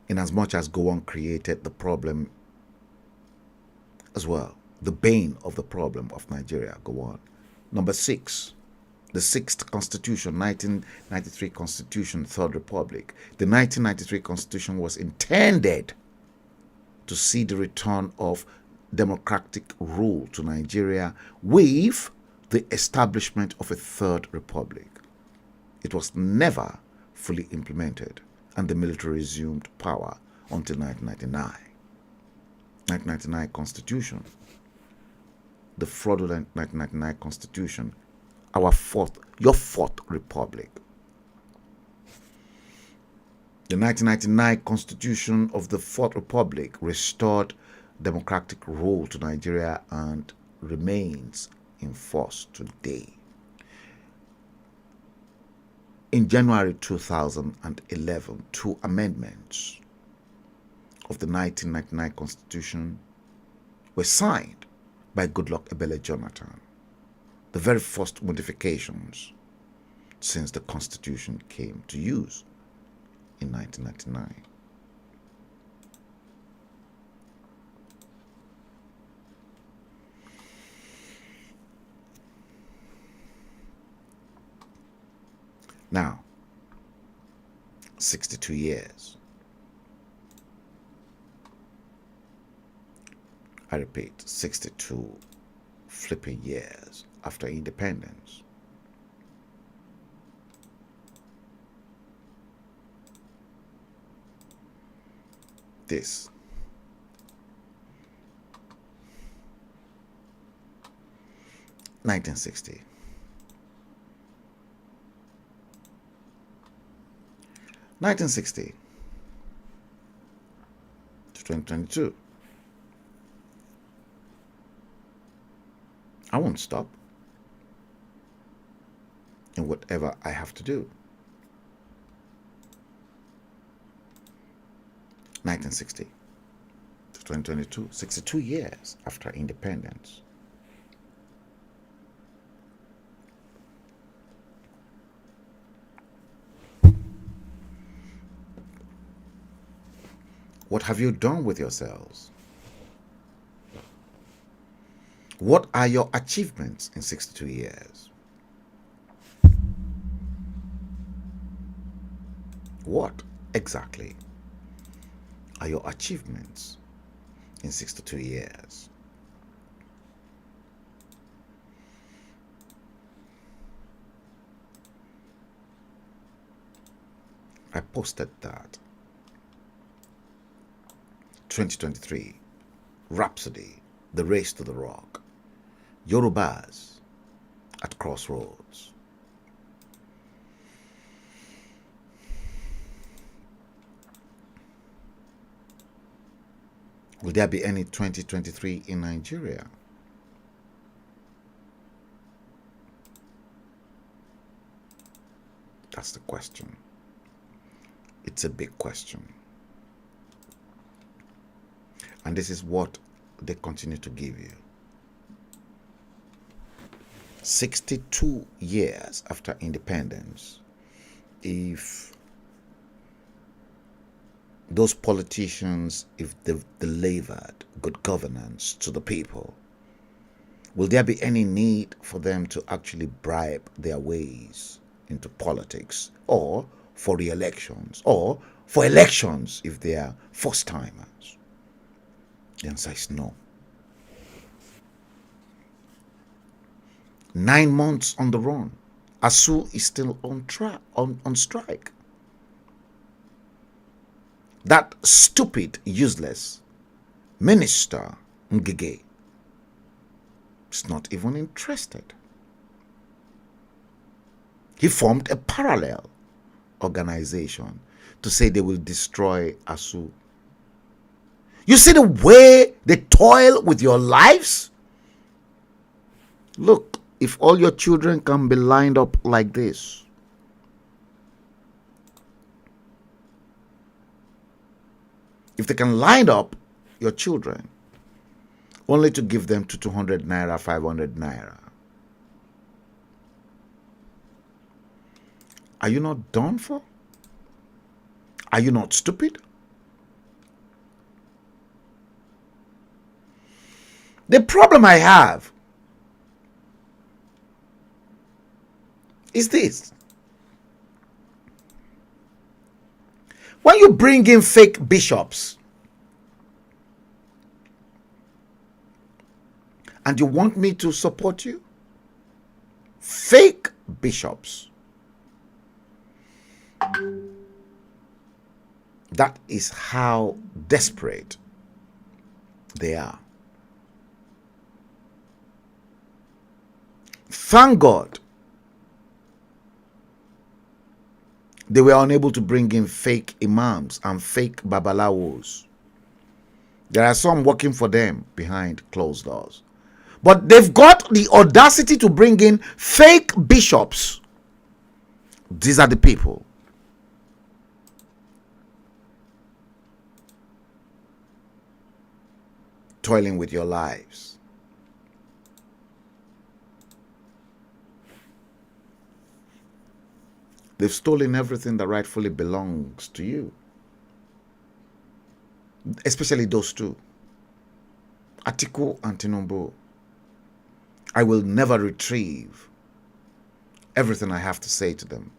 In as much as Gowon created the problem as well, the bane of the problem of Nigeria, Gowon. Number 6, the 6th Constitution, 1993 Constitution, Third Republic. The 1993 Constitution was intended to see the return of democratic rule to Nigeria with the establishment of a Third Republic. It was never fully implemented, and the military resumed power until 1999. 1999 Constitution, the fraudulent 1999 Constitution, your fourth republic. The 1999 Constitution of the Fourth Republic restored democratic rule to Nigeria and remains in force today. In January 2011, 2 amendments of the 1999 Constitution were signed by Goodluck Ebele Jonathan, the very first modifications since the Constitution came to use in 1999. Now, 62 years. I repeat, 62 flipping years after independence. This (1960). 1960 to 2022. I won't stop in whatever I have to do. 1960 to 2022, 62 years after independence. What have you done with yourselves? What are your achievements in 62 years? What exactly are your achievements in 62 years? I posted that. 2023, Rhapsody, The Race to the Rock, Yorubas at Crossroads. Will there be any 2023 in Nigeria? That's the question. It's a big question. And this is what they continue to give you. 62 years after independence, if those politicians, if they've delivered good governance to the people, will there be any need for them to actually bribe their ways into politics, or for re-elections, or for elections if they are first-timers? The answer is no. 9 months on the run, ASU is still on strike. That stupid, useless minister Ngige is not even interested. He formed a parallel organization to say they will destroy ASU. You see the way they toil with your lives? Look, if all your children can be lined up like this, if they can line up your children only to give them to 200 naira, 500 naira, are you not done for? Are you not stupid? The problem I have is this. When you bring in fake bishops and you want me to support you, fake bishops, that is how desperate they are. Thank God they were unable to bring in fake imams and fake babalawos. There are some working for them behind closed doors. But they've got the audacity to bring in fake bishops. These are the people. Toiling with your lives. They've stolen everything that rightfully belongs to you. Especially those two, Atiku and Tinubu. I will never retrieve everything I have to say to them.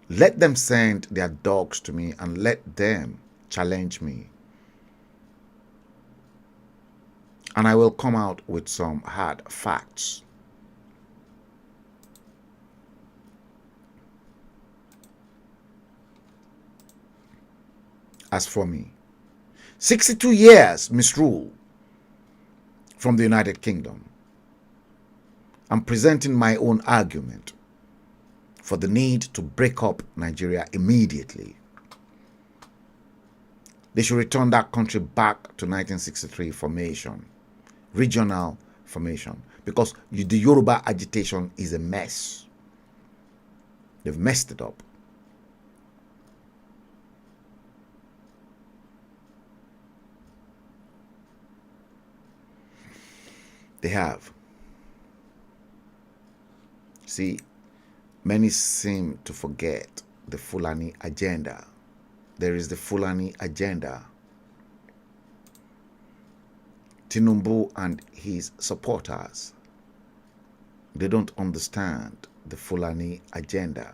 Let them send their dogs to me and let them challenge me. And I will come out with some hard facts. As for me, 62 years misrule from the United Kingdom. I'm presenting my own argument for the need to break up Nigeria immediately. They should return that country back to 1963 formation, regional formation, because the Yoruba agitation is a mess. They've messed it up. They have. See, many seem to forget the Fulani agenda. There is the Fulani agenda. Tinubu and his supporters, they don't understand the Fulani agenda.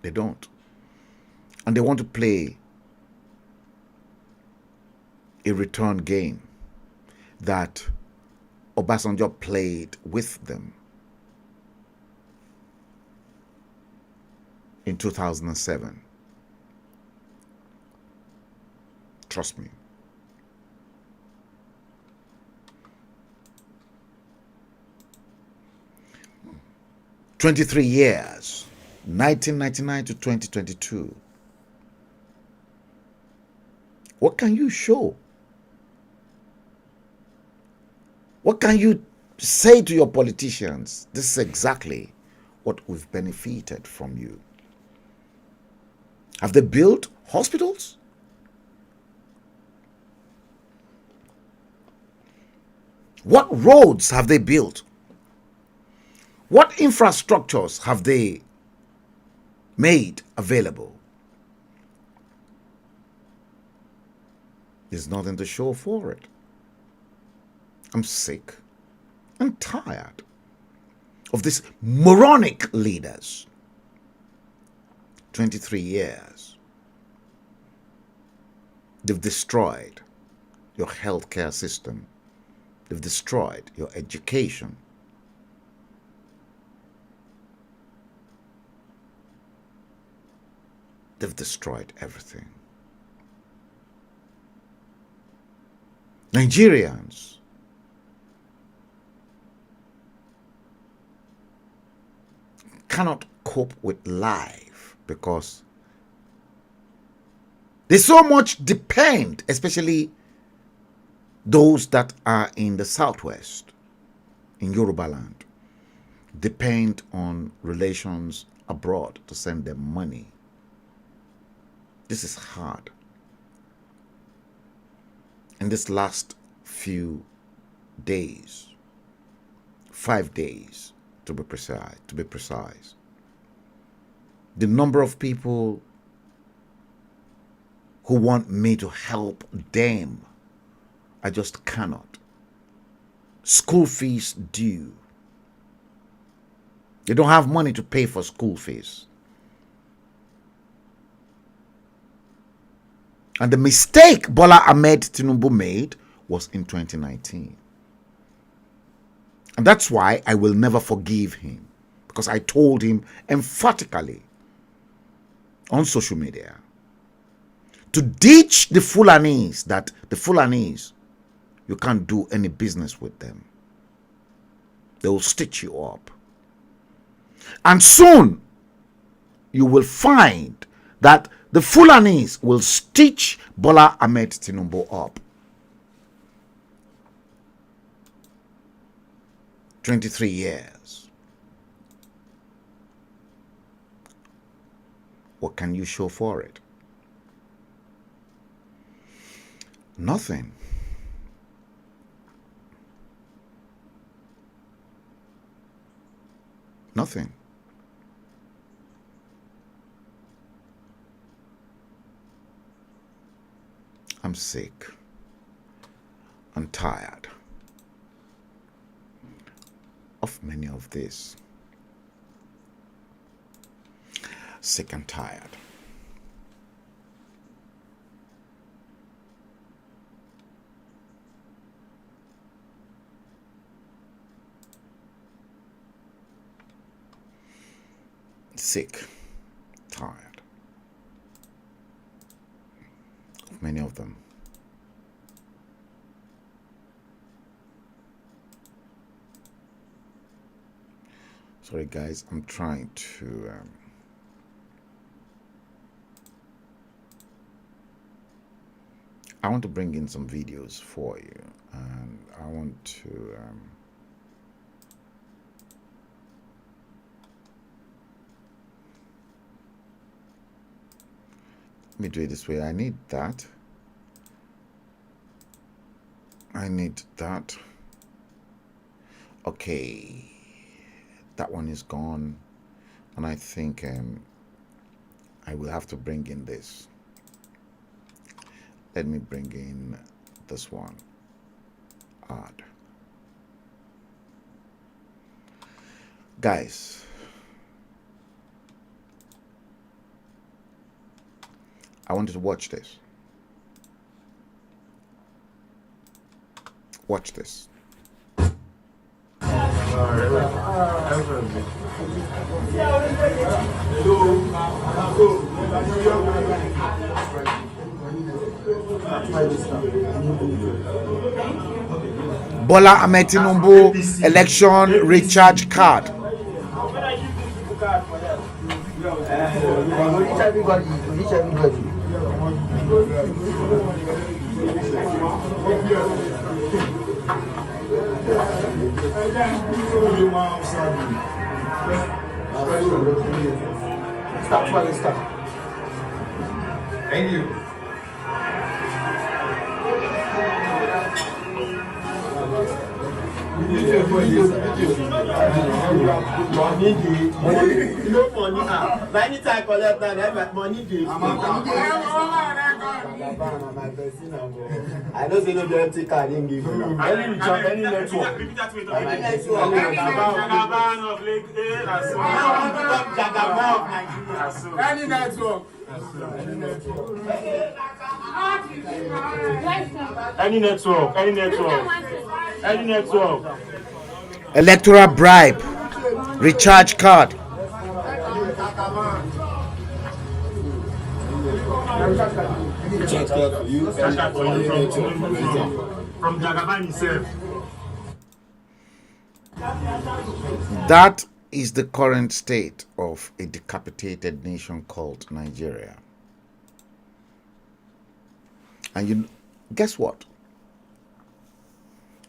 They don't. And they want to play a return game that Obasanjo played with them in 2007. Trust me. "23 years, 1999 to 2022. What can you show? What can you say to your politicians? This is exactly what we've benefited from you. Have they built hospitals? What roads have they built? What infrastructures have they made available? There's nothing to show for it. I'm sick and tired of these moronic leaders. 23 years. They've destroyed your healthcare system. They've destroyed your education. They've destroyed everything. Nigerians cannot cope with life because they so much depend, especially those that are in the southwest, in Yoruba land, depend on relations abroad to send them money. This is hard. In this last few days, 5 days to be precise, the number of people who want me to help them, I just cannot. School fees due. They don't have money to pay for school fees. And the mistake Bola Ahmed Tinubu made was in 2019. And that's why I will never forgive him. Because I told him emphatically on social media to ditch the Fulanis, that the Fulanis, you can't do any business with them. They will stitch you up. And soon you will find that the Fulanis will stitch Bola Ahmed Tinubu up. 23 years. What can you show for it? Nothing. Nothing. I'm sick. I'm tired of many of this. Sick and tired. Sick, tired of many of them. Sorry guys, I'm trying I want to bring in some videos for you, and I want to let me do it this way. I need that. Okay, that one is gone, and I think I will have to bring in this. Let me bring in this one. Add. Guys, I want you to watch this. Watch this. Bola Ahmed Tinubu election recharge card. Thank you. I know they don't get take card in give you. Any network. Any network. Any network. Electoral bribe recharge card. From Jagaban himself. That is the current state of a decapitated nation called Nigeria. And you guess what?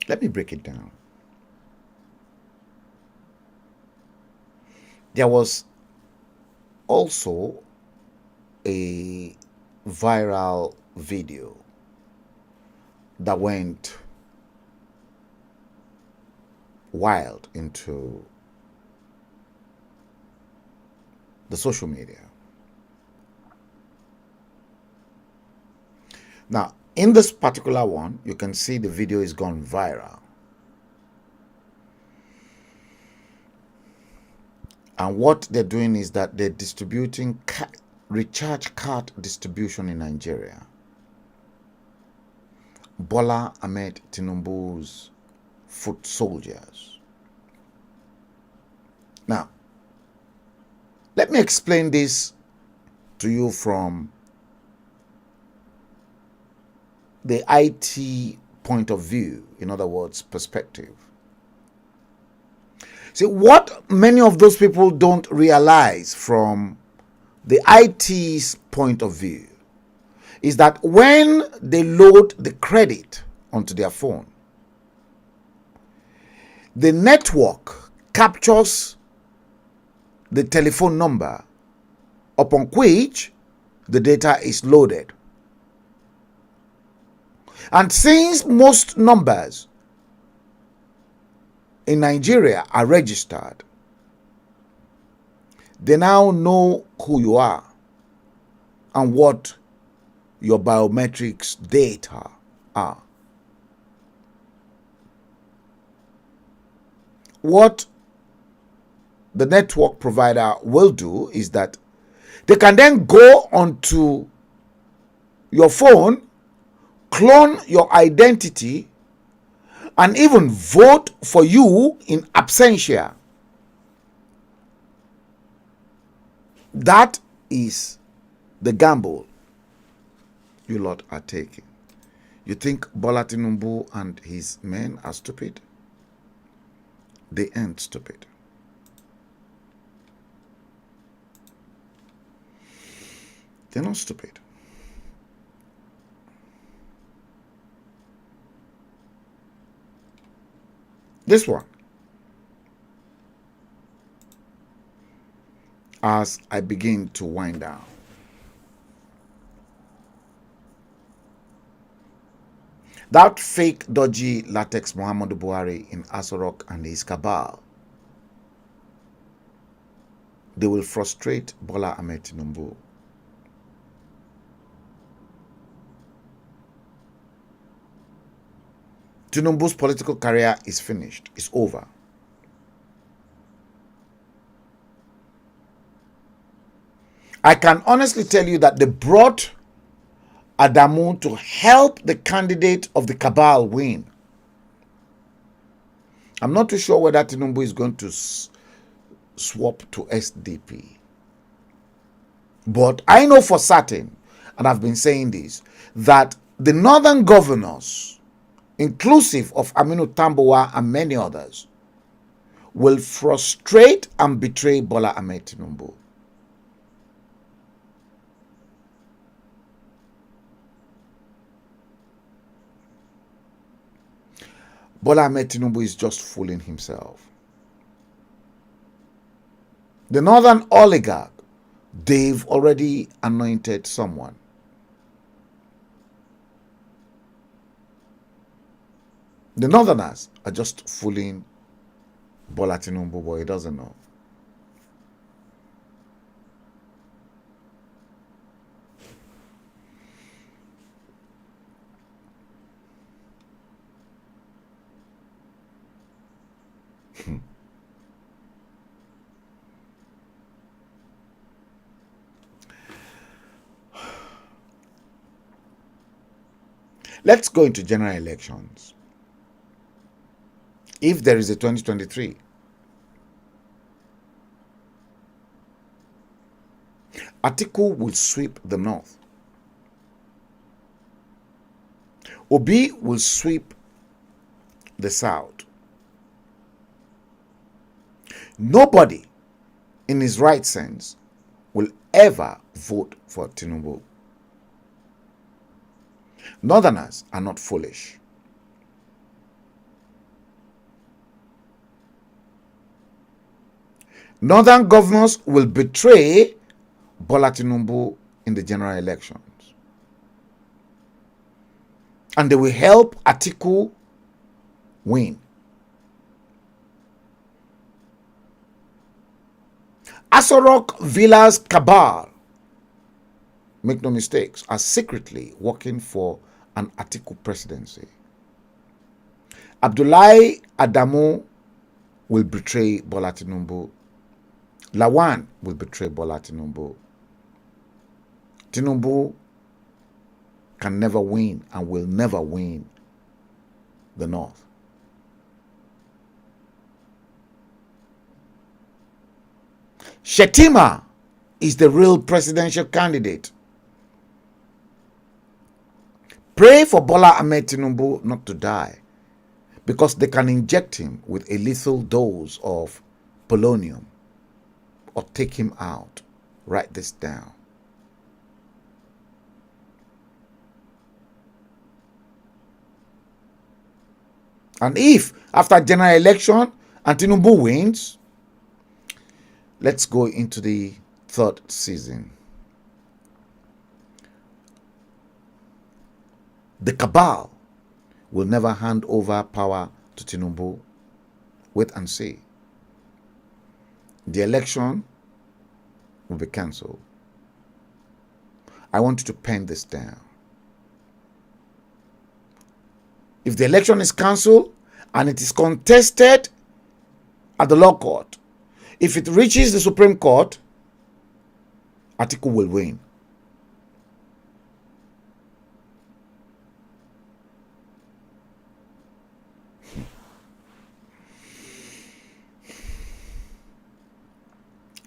Let me break it down. There was also a viral video that went wild into the social media. Now, in this particular one, you can see the video is gone viral. And what they're doing is that they're distributing recharge card distribution in Nigeria. Bola Ahmed Tinubu's foot soldiers. Now, let me explain this to you from the IT point of view, in other words, perspective. See, what many of those people don't realize from the IT's point of view is that when they load the credit onto their phone, the network captures the telephone number upon which the data is loaded. And since most numbers in Nigeria are registered, they now know who you are and what your biometrics data are. What the network provider will do is that they can then go onto your phone, clone your identity, and even vote for you in absentia. That is the gamble you lot are taking. You think Bola Tinubu and his men are stupid? They ain't stupid. They're not stupid. This one. As I begin to wind down. That fake, dodgy latex Muhammadu Buhari in Asorok and his cabal, they will frustrate Bola Ahmed Tinubu. Tinubu's political career is finished. It's over. I can honestly tell you that they brought Adamu to help the candidate of the cabal win. I'm not too sure whether Tinubu is going to swap to SDP. But I know for certain, and I've been saying this, that the northern governors, inclusive of Aminu Tambuwa and many others, will frustrate and betray Bola Ahmed Tinubu. Bola Ahmed Tinubu is just fooling himself. The northern oligarch, they've already anointed someone. The northerners are just fooling Bola Tinubu, but he doesn't know. Let's go into general elections. If there is a 2023, Atiku will sweep the north. Obi will sweep the south. Nobody in his right sense will ever vote for Tinubu. Northerners are not foolish. Northern governors will betray Bola Tinubu in the general elections. And they will help Atiku win. Asorok Villa's cabal, make no mistakes, are secretly working for an Atiku presidency. Abdullahi Adamu will betray Bola Tinubu. Lawan will betray Bola Tinubu. Tinubu can never win and will never win the North. Shetima is the real presidential candidate. Pray for Bola Ahmed Tinubu not to die, because they can inject him with a lethal dose of polonium or take him out. Write this down. And if after general election and Tinubu wins, let's go into the third season. The cabal will never hand over power to Tinubu. Wait and see. The election will be cancelled. I want you to pen this down. If the election is cancelled and it is contested at the law court, if it reaches the Supreme Court, Atiku will win.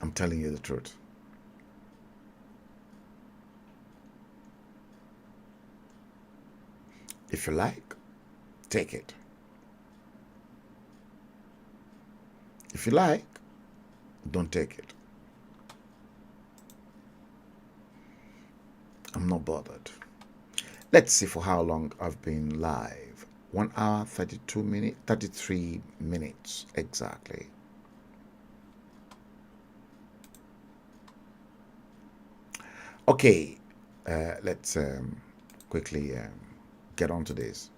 I'm telling you the truth. If you like, take it. If you like, don't take it. I'm not bothered. Let's see for how long I've been live. 1 hour 32 minutes, 33 minutes exactly. Okay, let's quickly get on to this.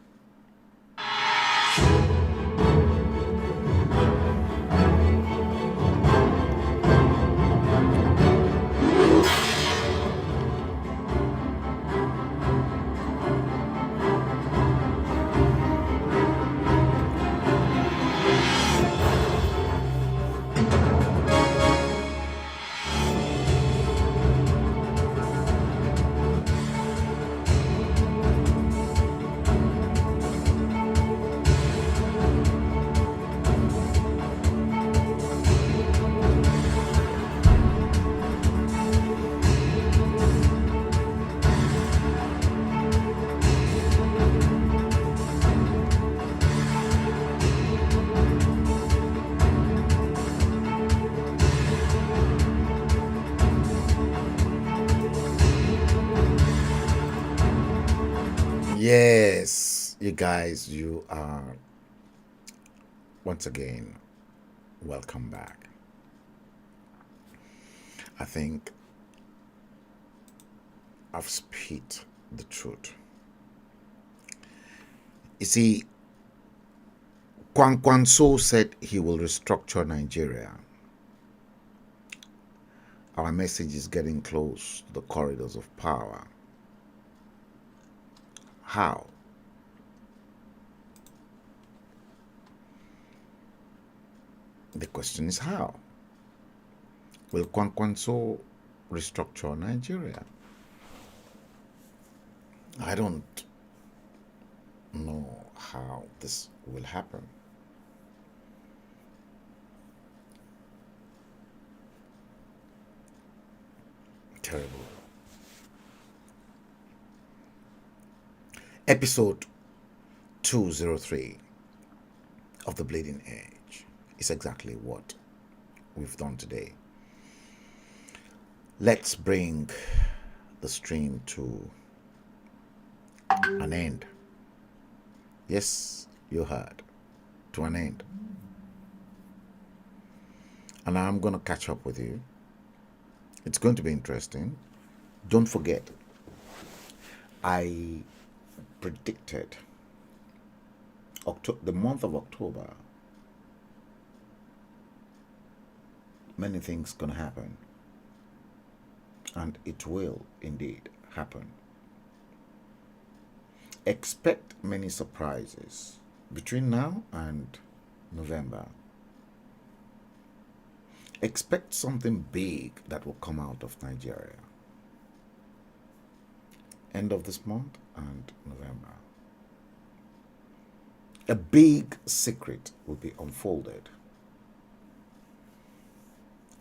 Yes, you guys, you are once again welcome back. I think I've spit the truth. You see, Kwankwanso said he will restructure Nigeria. Our message is getting close to the corridors of power. How? The question is how? Will Kwankwanso restructure Nigeria? I don't know how this will happen. Terrible. Episode 203 of The Bleeding Edge is exactly what we've done today. Let's bring the stream to an end. Yes, you heard, to an end. And I'm going to catch up with you. It's going to be interesting. Don't forget, I predicted the month of October, many things can happen, and it will indeed happen. Expect many surprises between now and November. Expect something big that will come out of Nigeria. End of this month and November. A big secret will be unfolded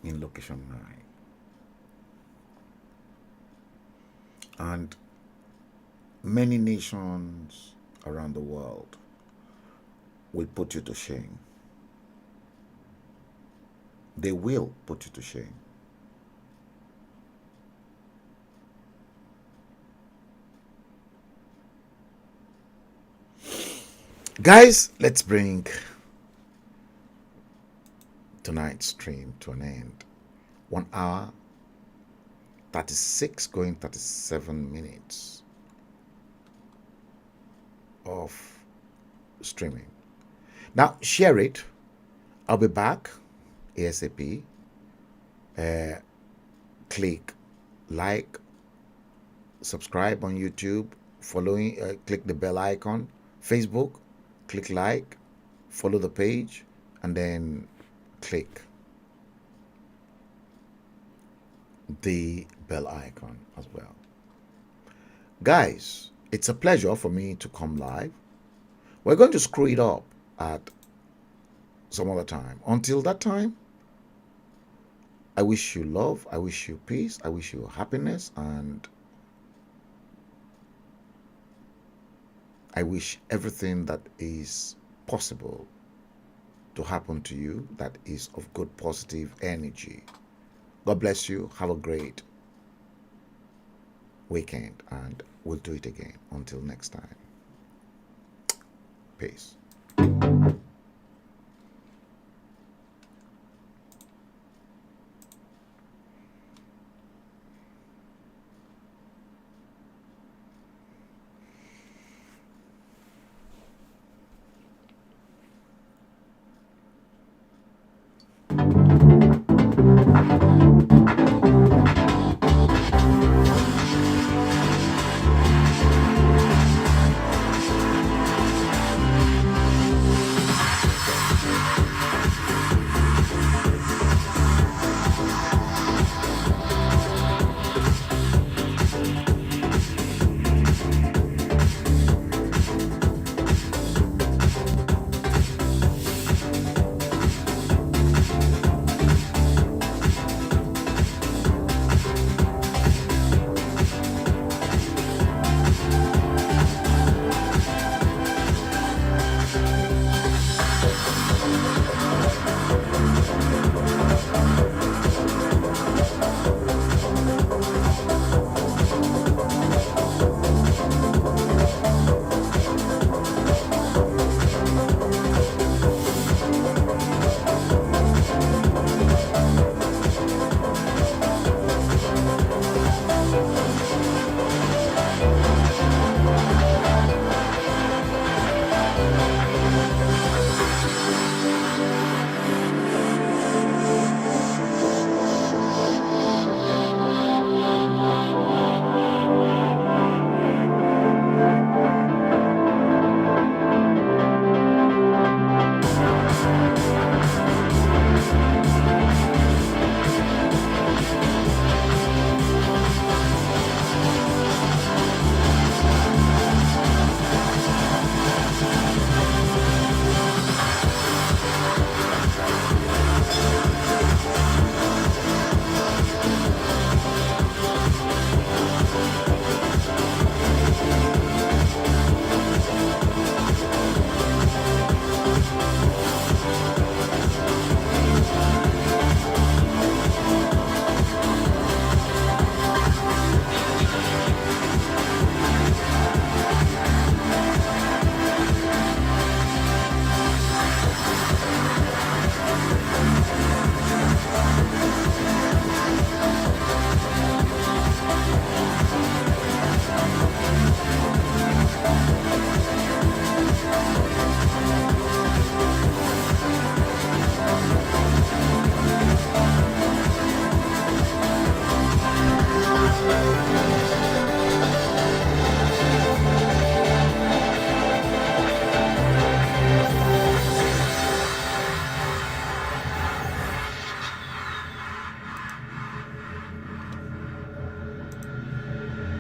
in Location 9. And many nations around the world will put you to shame. They will put you to shame. Guys, let's bring tonight's stream to an end. 1 hour, 36 going 37 minutes of streaming. Now, share it. I'll be back ASAP. Click like, subscribe on YouTube, following, click the bell icon. Facebook, click like, follow the page, and then click the bell icon as well. Guys, it's a pleasure for me to come live. We're going to screw it up at some other time. Until that time, I wish you love, I wish you peace, I wish you happiness, and I wish everything that is possible to happen to you that is of good positive energy. God bless you. Have a great weekend, and we'll do it again. Until next time. Peace.